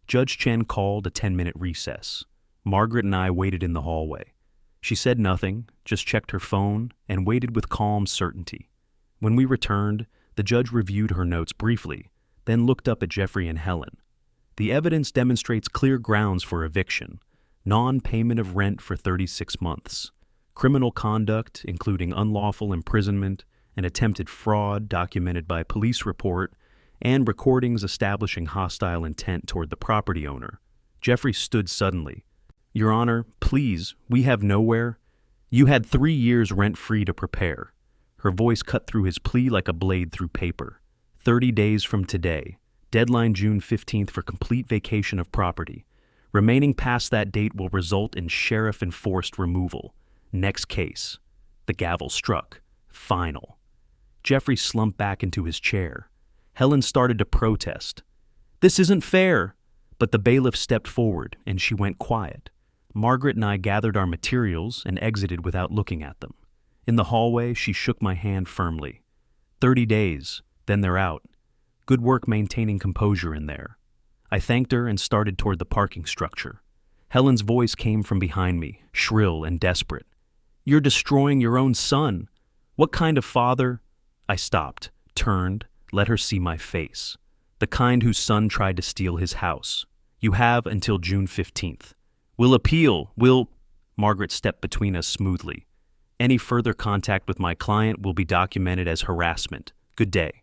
Judge Chen called a 10-minute recess. Margaret and I waited in the hallway. She said nothing, just checked her phone, and waited with calm certainty. When we returned, the judge reviewed her notes briefly, then looked up at Jeffrey and Helen. The evidence demonstrates clear grounds for eviction, non-payment of rent for 36 months, criminal conduct, including unlawful imprisonment and attempted fraud documented by police report, and recordings establishing hostile intent toward the property owner. Jeffrey stood suddenly. Your Honor, please, we have nowhere. You had 3 years rent-free to prepare. Her voice cut through his plea like a blade through paper. 30 days from today. Deadline June 15th for complete vacation of property. Remaining past that date will result in sheriff-enforced removal. Next case. The gavel struck. Final. Jeffrey slumped back into his chair. Helen started to protest. This isn't fair. But the bailiff stepped forward, and she went quiet. Margaret and I gathered our materials and exited without looking at them. In the hallway, she shook my hand firmly. 30 days, then they're out. Good work maintaining composure in there. I thanked her and started toward the parking structure. Helen's voice came from behind me, shrill and desperate. You're destroying your own son. What kind of father? I stopped, turned, let her see my face. The kind whose son tried to steal his house. You have until June 15th. We'll appeal, Margaret stepped between us smoothly. Any further contact with my client will be documented as harassment. Good day.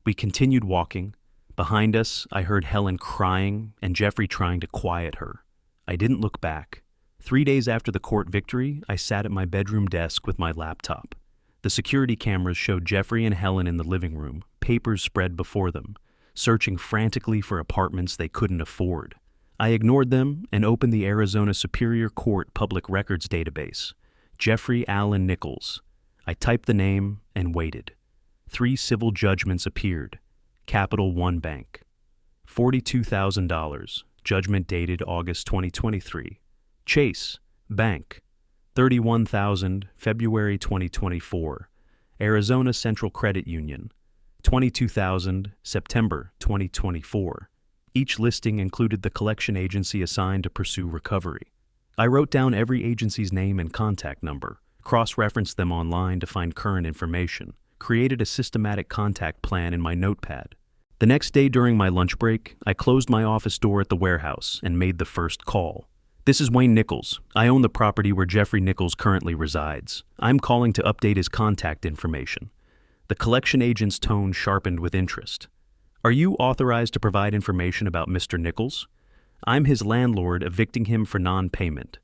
We continued walking. Behind us, I heard Helen crying and Jeffrey trying to quiet her. I didn't look back. 3 days after the court victory, I sat at my bedroom desk with my laptop. The security cameras showed Jeffrey and Helen in the living room, papers spread before them, searching frantically for apartments they couldn't afford. I ignored them and opened the Arizona Superior Court Public Records database. Jeffrey Allen Nichols. I typed the name and waited. 3 civil judgments appeared. Capital One Bank. $42,000. Judgment dated August 2023. Chase Bank. $31,000. February 2024. Arizona Central Credit Union. $22,000. September 2024. Each listing included the collection agency assigned to pursue recovery. I wrote down every agency's name and contact number, cross-referenced them online to find current information, created a systematic contact plan in my notepad. The next day during my lunch break, I closed my office door at the warehouse and made the first call. "This is Wayne Nichols. I own the property where Jeffrey Nichols currently resides. I'm calling to update his contact information." The collection agent's tone sharpened with interest. "Are you authorized to provide information about Mr. Nichols? I'm his landlord evicting him for non-payment.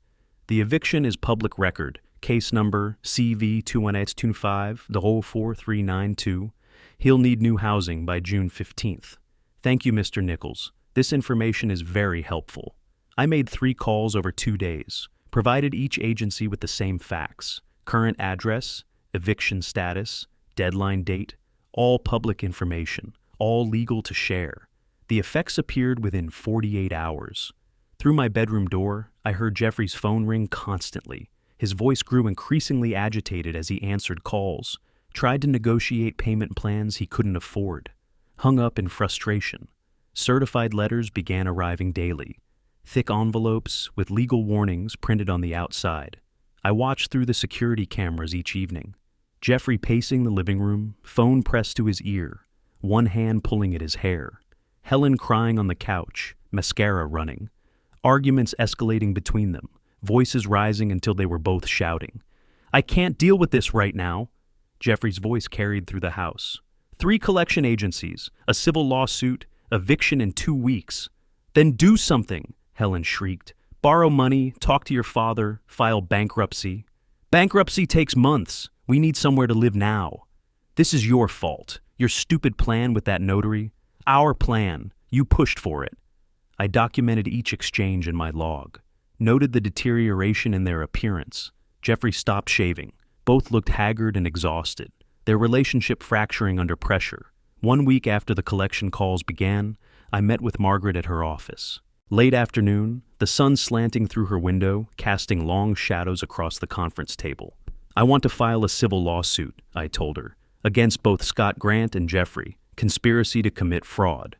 The eviction is public record, case number CV21825-04392. He'll need new housing by June 15th. Thank you, Mr. Nichols. This information is very helpful." I made 3 calls over 2 days, provided each agency with the same facts: current address, eviction status, deadline date, all public information, all legal to share. The effects appeared within 48 hours. Through my bedroom door, I heard Jeffrey's phone ring constantly. His voice grew increasingly agitated as he answered calls, tried to negotiate payment plans he couldn't afford, hung up in frustration. Certified letters began arriving daily, thick envelopes with legal warnings printed on the outside. I watched through the security cameras each evening. Jeffrey pacing the living room, phone pressed to his ear, one hand pulling at his hair. Helen crying on the couch, mascara running. Arguments escalating between them, voices rising until they were both shouting. "I can't deal with this right now." Jeffrey's voice carried through the house. 3 collection agencies, a civil lawsuit, eviction in 2 weeks. "Then do something," Helen shrieked. "Borrow money, talk to your father, file bankruptcy." "Bankruptcy takes months. We need somewhere to live now." "This is your fault. Your stupid plan with that notary. Our plan. You pushed for it." I documented each exchange in my log, noted the deterioration in their appearance. Jeffrey stopped shaving. Both looked haggard and exhausted, their relationship fracturing under pressure. 1 week after the collection calls began, I met with Margaret at her office. Late afternoon, the sun slanting through her window, casting long shadows across the conference table. "I want to file a civil lawsuit," I told her, "against both Scott Grant and Jeffrey, conspiracy to commit fraud."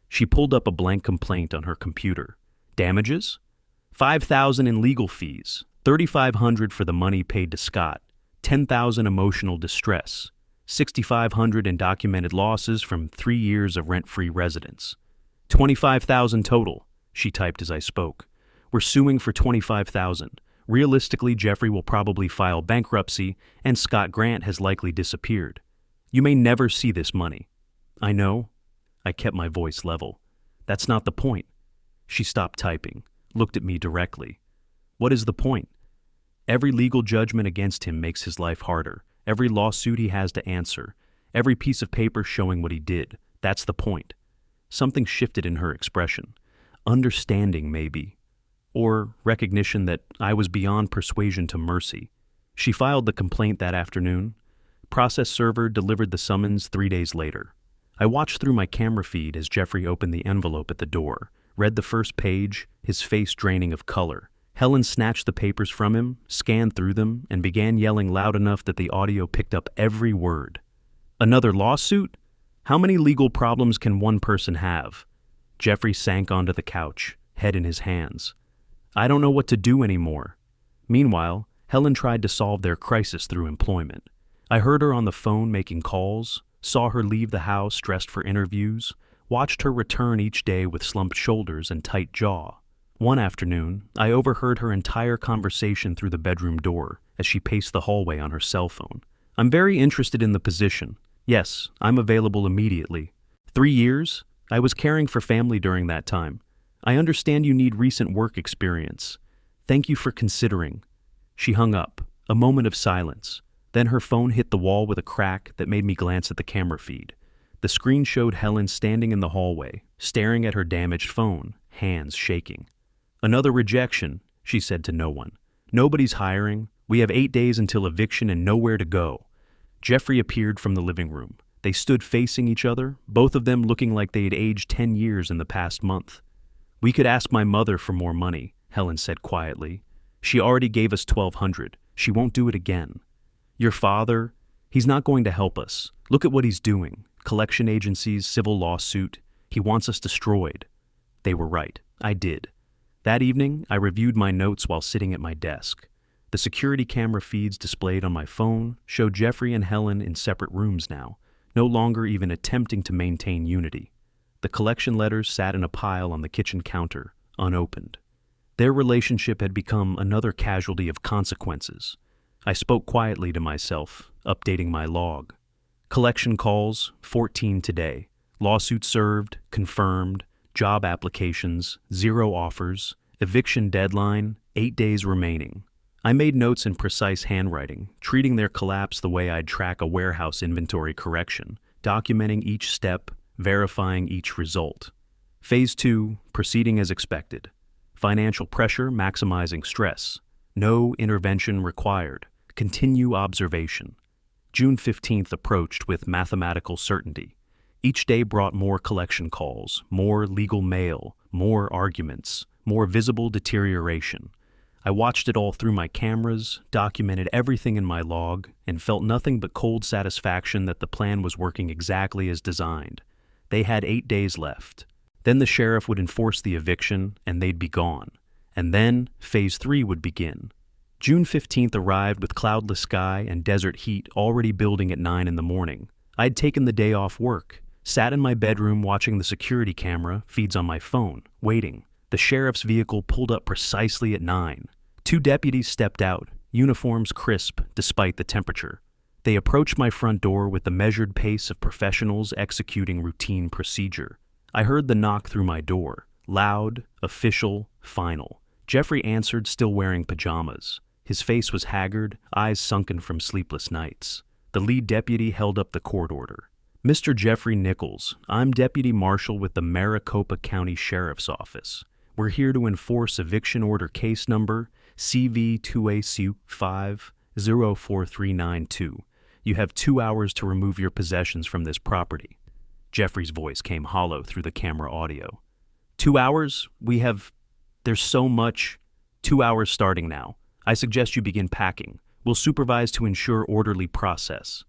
She pulled up a blank complaint on her computer. "Damages? $5,000 in legal fees, $3,500 for the money paid to Scott, $10,000 emotional distress, $6,500 in documented losses from 3 years of rent-free residence. $25,000 total," she typed as I spoke. "We're suing for $25,000. Realistically, Jeffrey will probably file bankruptcy, and Scott Grant has likely disappeared. You may never see this money." "I know." I kept my voice level. "That's not the point." She stopped typing, looked at me directly. "What is the point? Every legal judgment against him makes his life harder. Every lawsuit he has to answer. Every piece of paper showing what he did. That's the point." Something shifted in her expression. Understanding, maybe. Or recognition that I was beyond persuasion to mercy. She filed the complaint that afternoon. Process server delivered the summons 3 days later. I watched through my camera feed as Jeffrey opened the envelope at the door, read the first page, his face draining of color. Helen snatched the papers from him, scanned through them, and began yelling loud enough that the audio picked up every word. "Another lawsuit? How many legal problems can one person have?" Jeffrey sank onto the couch, head in his hands. "I don't know what to do anymore." Meanwhile, Helen tried to solve their crisis through employment. I heard her on the phone making calls, saw her leave the house dressed for interviews, watched her return each day with slumped shoulders and tight jaw. One afternoon, I overheard her entire conversation through the bedroom door as she paced the hallway on her cell phone. "I'm very interested in the position. Yes, I'm available immediately. 3 years? I was caring for family during that time. I understand you need recent work experience. Thank you for considering." She hung up, a moment of silence. Then her phone hit the wall with a crack that made me glance at the camera feed. The screen showed Helen standing in the hallway, staring at her damaged phone, hands shaking. "Another rejection," she said to no one. "Nobody's hiring. We have 8 days until eviction and nowhere to go." Jeffrey appeared from the living room. They stood facing each other, both of them looking like they had aged 10 years in the past month. "We could ask my mother for more money," Helen said quietly. "She already gave us $1,200. She won't do it again." "Your father? He's not going to help us. Look at what he's doing. Collection agencies, civil lawsuit. He wants us destroyed." They were right. I did. That evening, I reviewed my notes while sitting at my desk. The security camera feeds displayed on my phone showed Jeffrey and Helen in separate rooms now, no longer even attempting to maintain unity. The collection letters sat in a pile on the kitchen counter, unopened. Their relationship had become another casualty of consequences. I spoke quietly to myself, updating my log. Collection calls, 14 today. Lawsuit served, confirmed. Job applications, 0 offers. Eviction deadline, 8 days remaining. I made notes in precise handwriting, treating their collapse the way I'd track a warehouse inventory correction, documenting each step, verifying each result. Phase 2, proceeding as expected. Financial pressure maximizing stress. No intervention required. Continue observation. June 15th approached with mathematical certainty. Each day brought more collection calls, more legal mail, more arguments, more visible deterioration. I watched it all through my cameras, documented everything in my log, and felt nothing but cold satisfaction that the plan was working exactly as designed. They had 8 days left. Then the sheriff would enforce the eviction, and they'd be gone. And then Phase 3 would begin. June 15th arrived with cloudless sky and desert heat already building at 9 in the morning. I'd taken the day off work, sat in my bedroom watching the security camera feeds on my phone, waiting. The sheriff's vehicle pulled up precisely at 9. 2 deputies stepped out, uniforms crisp despite the temperature. They approached my front door with the measured pace of professionals executing routine procedure. I heard the knock through my door, loud, official, final. Jeffrey answered, still wearing pajamas. His face was haggard, eyes sunken from sleepless nights. The lead deputy held up the court order. Mr. Jeffrey Nichols, I'm Deputy Marshal with the Maricopa County Sheriff's Office. We're here to enforce eviction order case number CV2AC5-04392. You have 2 hours to remove your possessions from this property. Jeffrey's voice came hollow through the camera audio. 2 hours? There's so much. 2 hours starting now. I suggest you begin packing. We'll supervise to ensure orderly process.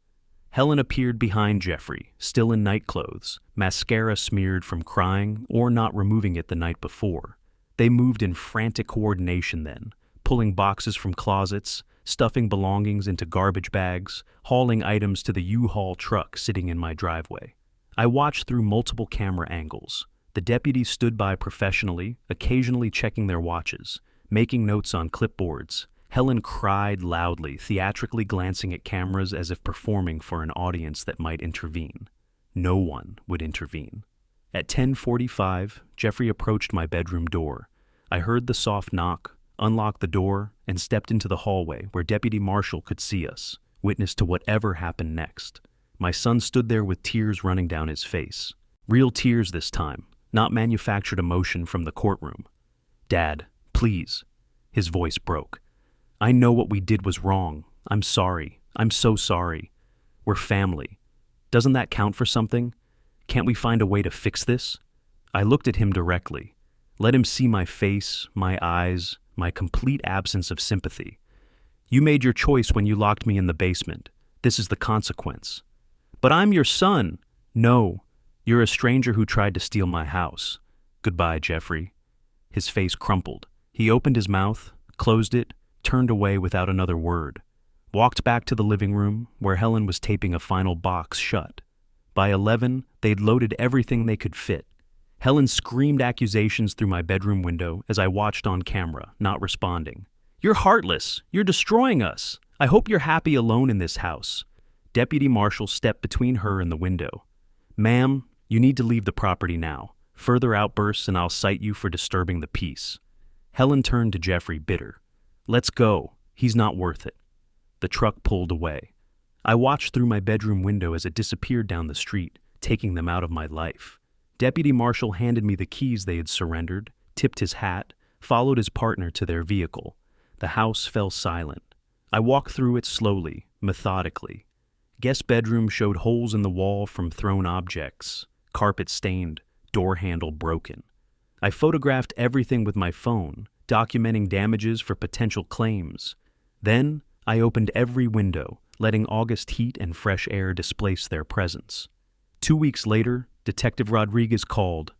Helen appeared behind Jeffrey, still in night clothes, mascara smeared from crying or not removing it the night before. They moved in frantic coordination then, pulling boxes from closets, stuffing belongings into garbage bags, hauling items to the U-Haul truck sitting in my driveway. I watched through multiple camera angles. The deputies stood by professionally, occasionally checking their watches, making notes on clipboards. Helen cried loudly, theatrically glancing at cameras as if performing for an audience that might intervene. No one would intervene. At 10:45, Jeffrey approached my bedroom door. I heard the soft knock, unlocked the door, and stepped into the hallway where Deputy Marshal could see us, witness to whatever happened next. My son stood there with tears running down his face. Real tears this time, not manufactured emotion from the courtroom. Dad, please. His voice broke. I know what we did was wrong. I'm sorry. I'm so sorry. We're family. Doesn't that count for something? Can't we find a way to fix this? I looked at him directly. Let him see my face, my eyes, my complete absence of sympathy. You made your choice when you locked me in the basement. This is the consequence. But I'm your son. No, you're a stranger who tried to steal my house. Goodbye, Jeffrey. His face crumpled. He opened his mouth, closed it, turned away without another word. Walked back to the living room, where Helen was taping a final box shut. By 11, they'd loaded everything they could fit. Helen screamed accusations through my bedroom window as I watched on camera, not responding. You're heartless. You're destroying us. I hope you're happy alone in this house. Deputy Marshal stepped between her and the window. Ma'am, you need to leave the property now. Further outbursts and I'll cite you for disturbing the peace. Helen turned to Jeffrey, bitter. Let's go. He's not worth it. The truck pulled away. I watched through my bedroom window as it disappeared down the street, taking them out of my life. Deputy Marshal handed me the keys they had surrendered, tipped his hat, followed his partner to their vehicle. The house fell silent. I walked through it slowly, methodically. Guest bedroom showed holes in the wall from thrown objects, carpet stained, door handle broken. I photographed everything with my phone, documenting damages for potential claims. Then, I opened every window, letting August heat and fresh air displace their presence. 2 weeks later, Detective Rodriguez called.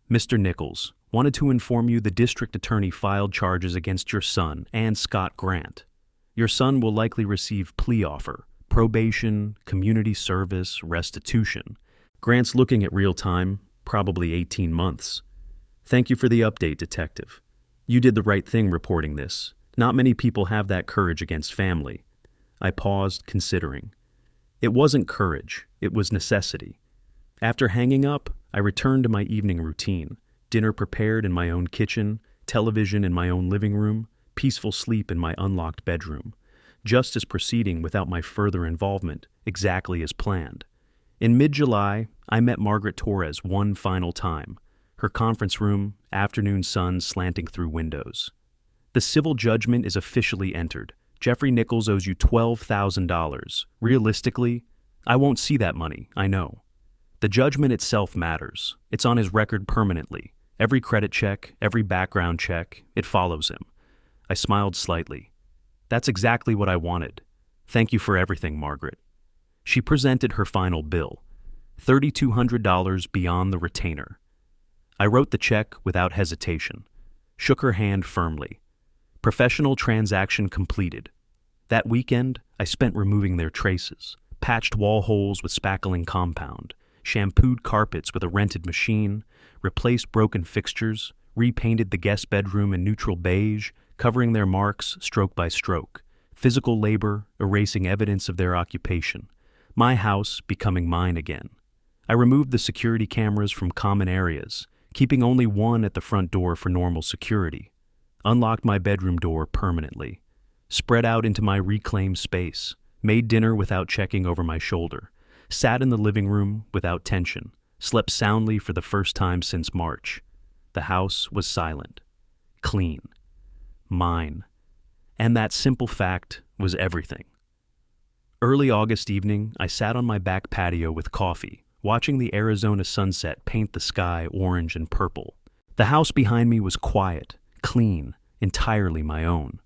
Mr. Nichols, Wanted to inform you the district attorney filed charges against your son and Scott Grant. Your son will likely receive plea offer, probation, community service, restitution. Grant's looking at real time, probably 18 months. Thank you for the update, Detective. You did the right thing reporting this. Not many people have that courage against family. I paused, considering. It wasn't courage, it was necessity. After hanging up, I returned to my evening routine. Dinner prepared in my own kitchen, television in my own living room, peaceful sleep in my unlocked bedroom. Justice proceeding without my further involvement, exactly as planned. In mid-July, I met Margaret Torres one final time. Her conference room, afternoon sun slanting through windows. The civil judgment is officially entered. Jeffrey Nichols owes you $12,000. Realistically, I won't see that money, I know. The judgment itself matters. It's on his record permanently. Every credit check, every background check, it follows him. I smiled slightly. That's exactly what I wanted. Thank you for everything, Margaret. She presented her final bill, $3,200 beyond the retainer. I wrote the check without hesitation, shook her hand firmly. Professional transaction completed. That weekend, I spent removing their traces, patched wall holes with spackling compound, shampooed carpets with a rented machine, replaced broken fixtures, repainted the guest bedroom in neutral beige, covering their marks stroke by stroke, physical labor erasing evidence of their occupation, my house becoming mine again. I removed the security cameras from common areas, keeping only one at the front door for normal security, unlocked my bedroom door permanently, spread out into my reclaimed space, made dinner without checking over my shoulder, sat in the living room without tension, slept soundly for the first time since March. The house was silent, clean, mine, and that simple fact was everything. Early August evening, I sat on my back patio with coffee, watching the Arizona sunset paint the sky orange and purple. The house behind me was quiet, clean, entirely my own.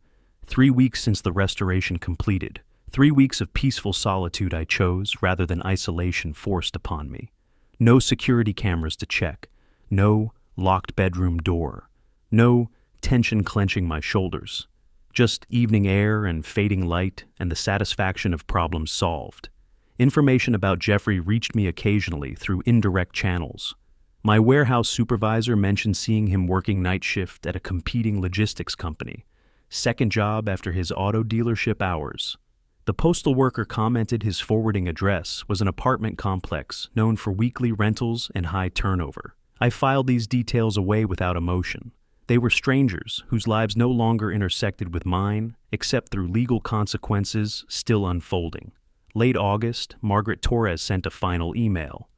3 weeks since the restoration completed. 3 weeks of peaceful solitude I chose rather than isolation forced upon me. No security cameras to check. No locked bedroom door. No tension clenching my shoulders. Just evening air and fading light and the satisfaction of problems solved. Information about Jeffrey reached me occasionally through indirect channels. My warehouse supervisor mentioned seeing him working night shift at a competing logistics company. Second job after his auto dealership hours. The postal worker commented his forwarding address was an apartment complex known for weekly rentals and high turnover. I filed these details away without emotion. They were strangers whose lives no longer intersected with mine, except through legal consequences still unfolding. Late August, Margaret Torres sent a final email.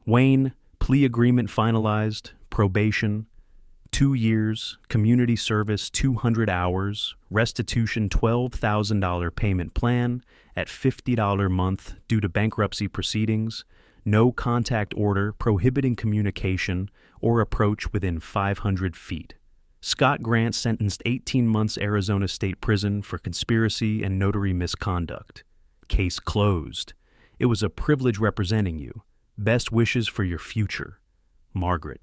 Wayne, plea agreement finalized, probation, 2 years, community service 200 hours, restitution $12,000 payment plan at $50 month due to bankruptcy proceedings, no contact order prohibiting communication or approach within 500 feet. Scott Grant sentenced 18 months Arizona State Prison for conspiracy and notary misconduct. Case closed. It was a privilege representing you. Best wishes for your future. Margaret.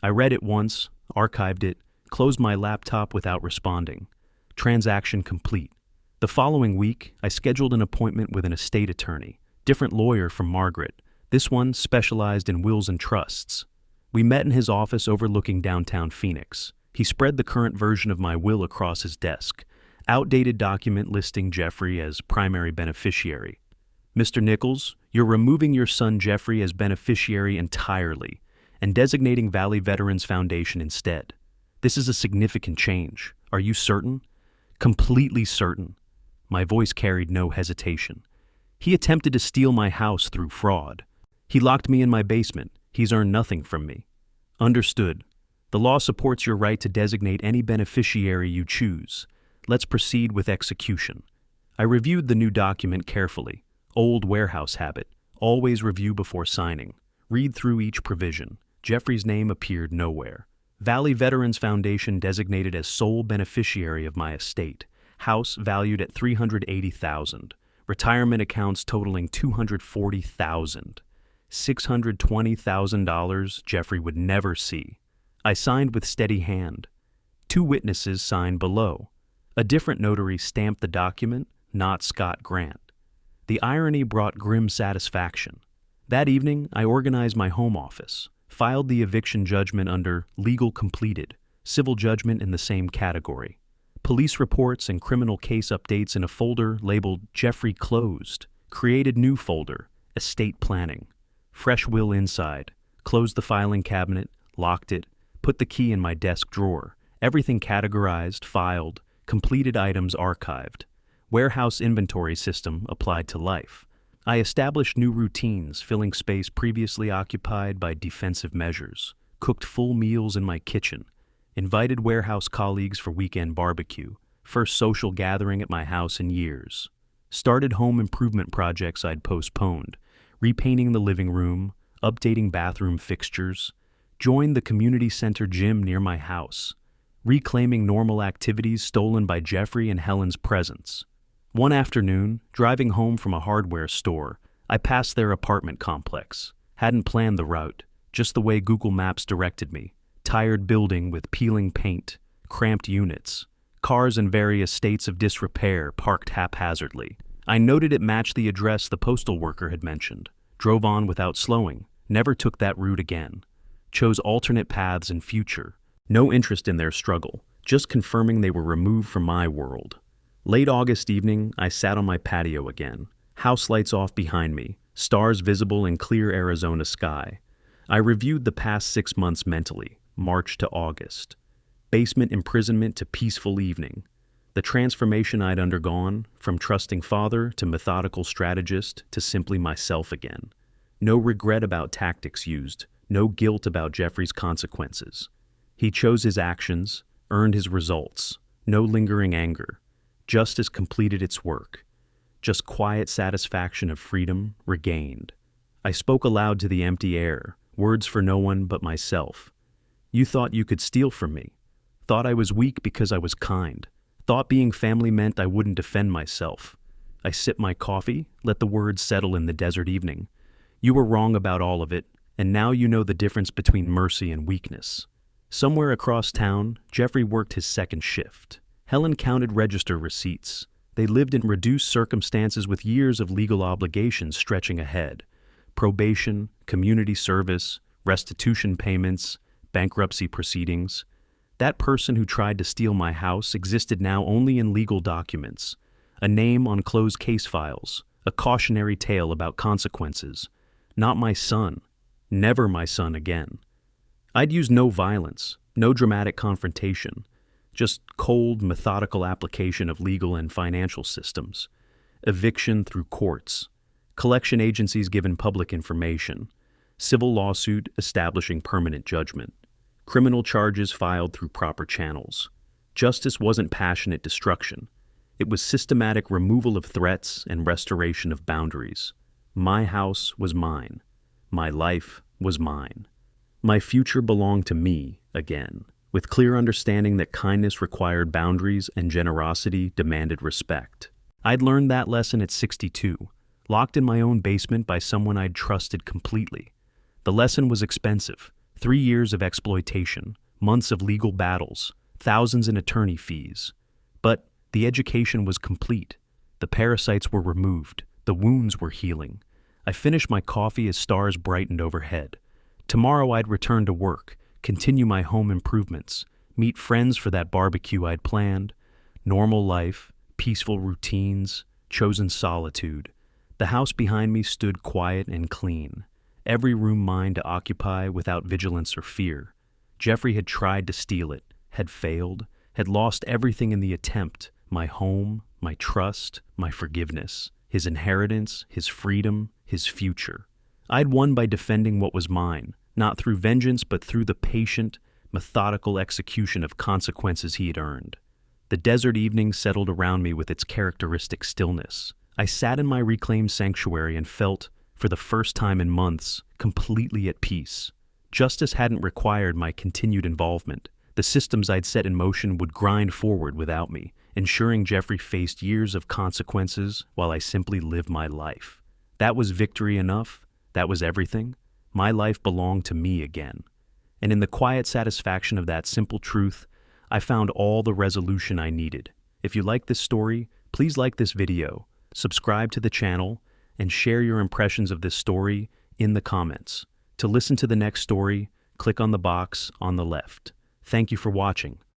I read it once, archived it, closed my laptop without responding. Transaction complete. The following week, I scheduled an appointment with an estate attorney, different lawyer from Margaret. This one specialized in wills and trusts. We met in his office overlooking downtown Phoenix. He spread the current version of my will across his desk. Outdated document listing Jeffrey as primary beneficiary. Mr. Nichols, you're removing your son Jeffrey as beneficiary entirely and designating Valley Veterans Foundation instead. This is a significant change. Are you certain? Completely certain. My voice carried no hesitation. He attempted to steal my house through fraud. He locked me in my basement. He's earned nothing from me. Understood. The law supports your right to designate any beneficiary you choose. Let's proceed with execution. I reviewed the new document carefully. Old warehouse habit. Always review before signing. Read through each provision. Jeffrey's name appeared nowhere. Valley Veterans Foundation designated as sole beneficiary of my estate. House valued at $380,000. Retirement accounts totaling $240,000. $620,000 Jeffrey would never see. I signed with steady hand. 2 witnesses signed below. A different notary stamped the document, not Scott Grant. The irony brought grim satisfaction. That evening, I organized my home office, filed the eviction judgment under legal completed, civil judgment in the same category, police reports and criminal case updates in a folder labeled Jeffrey Closed, created new folder, estate planning, fresh will inside, closed the filing cabinet, locked it, put the key in my desk drawer, everything categorized, filed, completed items archived, warehouse inventory system applied to life. I established new routines, filling space previously occupied by defensive measures, cooked full meals in my kitchen, invited warehouse colleagues for weekend barbecue, first social gathering at my house in years, started home improvement projects I'd postponed, repainting the living room, updating bathroom fixtures, joined the community center gym near my house, reclaiming normal activities stolen by Jeffrey and Helen's presence. One afternoon, driving home from a hardware store, I passed their apartment complex. Hadn't planned the route, just the way Google Maps directed me. Tired building with peeling paint, cramped units, cars in various states of disrepair parked haphazardly. I noted it matched the address the postal worker had mentioned. Drove on without slowing, never took that route again. Chose alternate paths in future. No interest in their struggle, just confirming they were removed from my world. Late August evening, I sat on my patio again. House lights off behind me, stars visible in clear Arizona sky. I reviewed the past 6 months mentally, March to August. Basement imprisonment to peaceful evening. The transformation I'd undergone, from trusting father to methodical strategist to simply myself again. No regret about tactics used, no guilt about Jeffrey's consequences. He chose his actions, earned his results, no lingering anger. Justice completed its work. Just quiet satisfaction of freedom regained. I spoke aloud to the empty air, words for no one but myself. You thought you could steal from me. Thought I was weak because I was kind. Thought being family meant I wouldn't defend myself. I sipped my coffee, let the words settle in the desert evening. You were wrong about all of it, and now you know the difference between mercy and weakness. Somewhere across town, Jeffrey worked his second shift. Helen counted register receipts. They lived in reduced circumstances with years of legal obligations stretching ahead. Probation, community service, restitution payments, bankruptcy proceedings. That person who tried to steal my house existed now only in legal documents. A name on closed case files, a cautionary tale about consequences. Not my son. Never my son again. I'd use no violence, no dramatic confrontation. Just cold, methodical application of legal and financial systems. Eviction through courts. Collection agencies given public information. Civil lawsuit establishing permanent judgment. Criminal charges filed through proper channels. Justice wasn't passionate destruction. It was systematic removal of threats and restoration of boundaries. My house was mine. My life was mine. My future belonged to me again, with clear understanding that kindness required boundaries and generosity demanded respect. I'd learned that lesson at 62, locked in my own basement by someone I'd trusted completely. The lesson was expensive. 3 years of exploitation, months of legal battles, thousands in attorney fees. But the education was complete. The parasites were removed. The wounds were healing. I finished my coffee as stars brightened overhead. Tomorrow I'd return to work, continue my home improvements, meet friends for that barbecue I'd planned. Normal life, peaceful routines, chosen solitude. The house behind me stood quiet and clean. Every room mine to occupy without vigilance or fear. Jeffrey had tried to steal it, had failed, had lost everything in the attempt, my home, my trust, my forgiveness, his inheritance, his freedom, his future. I'd won by defending what was mine, not through vengeance but through the patient, methodical execution of consequences he had earned. The desert evening settled around me with its characteristic stillness. I sat in my reclaimed sanctuary and felt, for the first time in months, completely at peace. Justice hadn't required my continued involvement. The systems I'd set in motion would grind forward without me, ensuring Jeffrey faced years of consequences while I simply lived my life. That was victory enough. That was everything. My life belonged to me again. And in the quiet satisfaction of that simple truth, I found all the resolution I needed. If you like this story, please like this video, subscribe to the channel, and share your impressions of this story in the comments. To listen to the next story, click on the box on the left. Thank you for watching.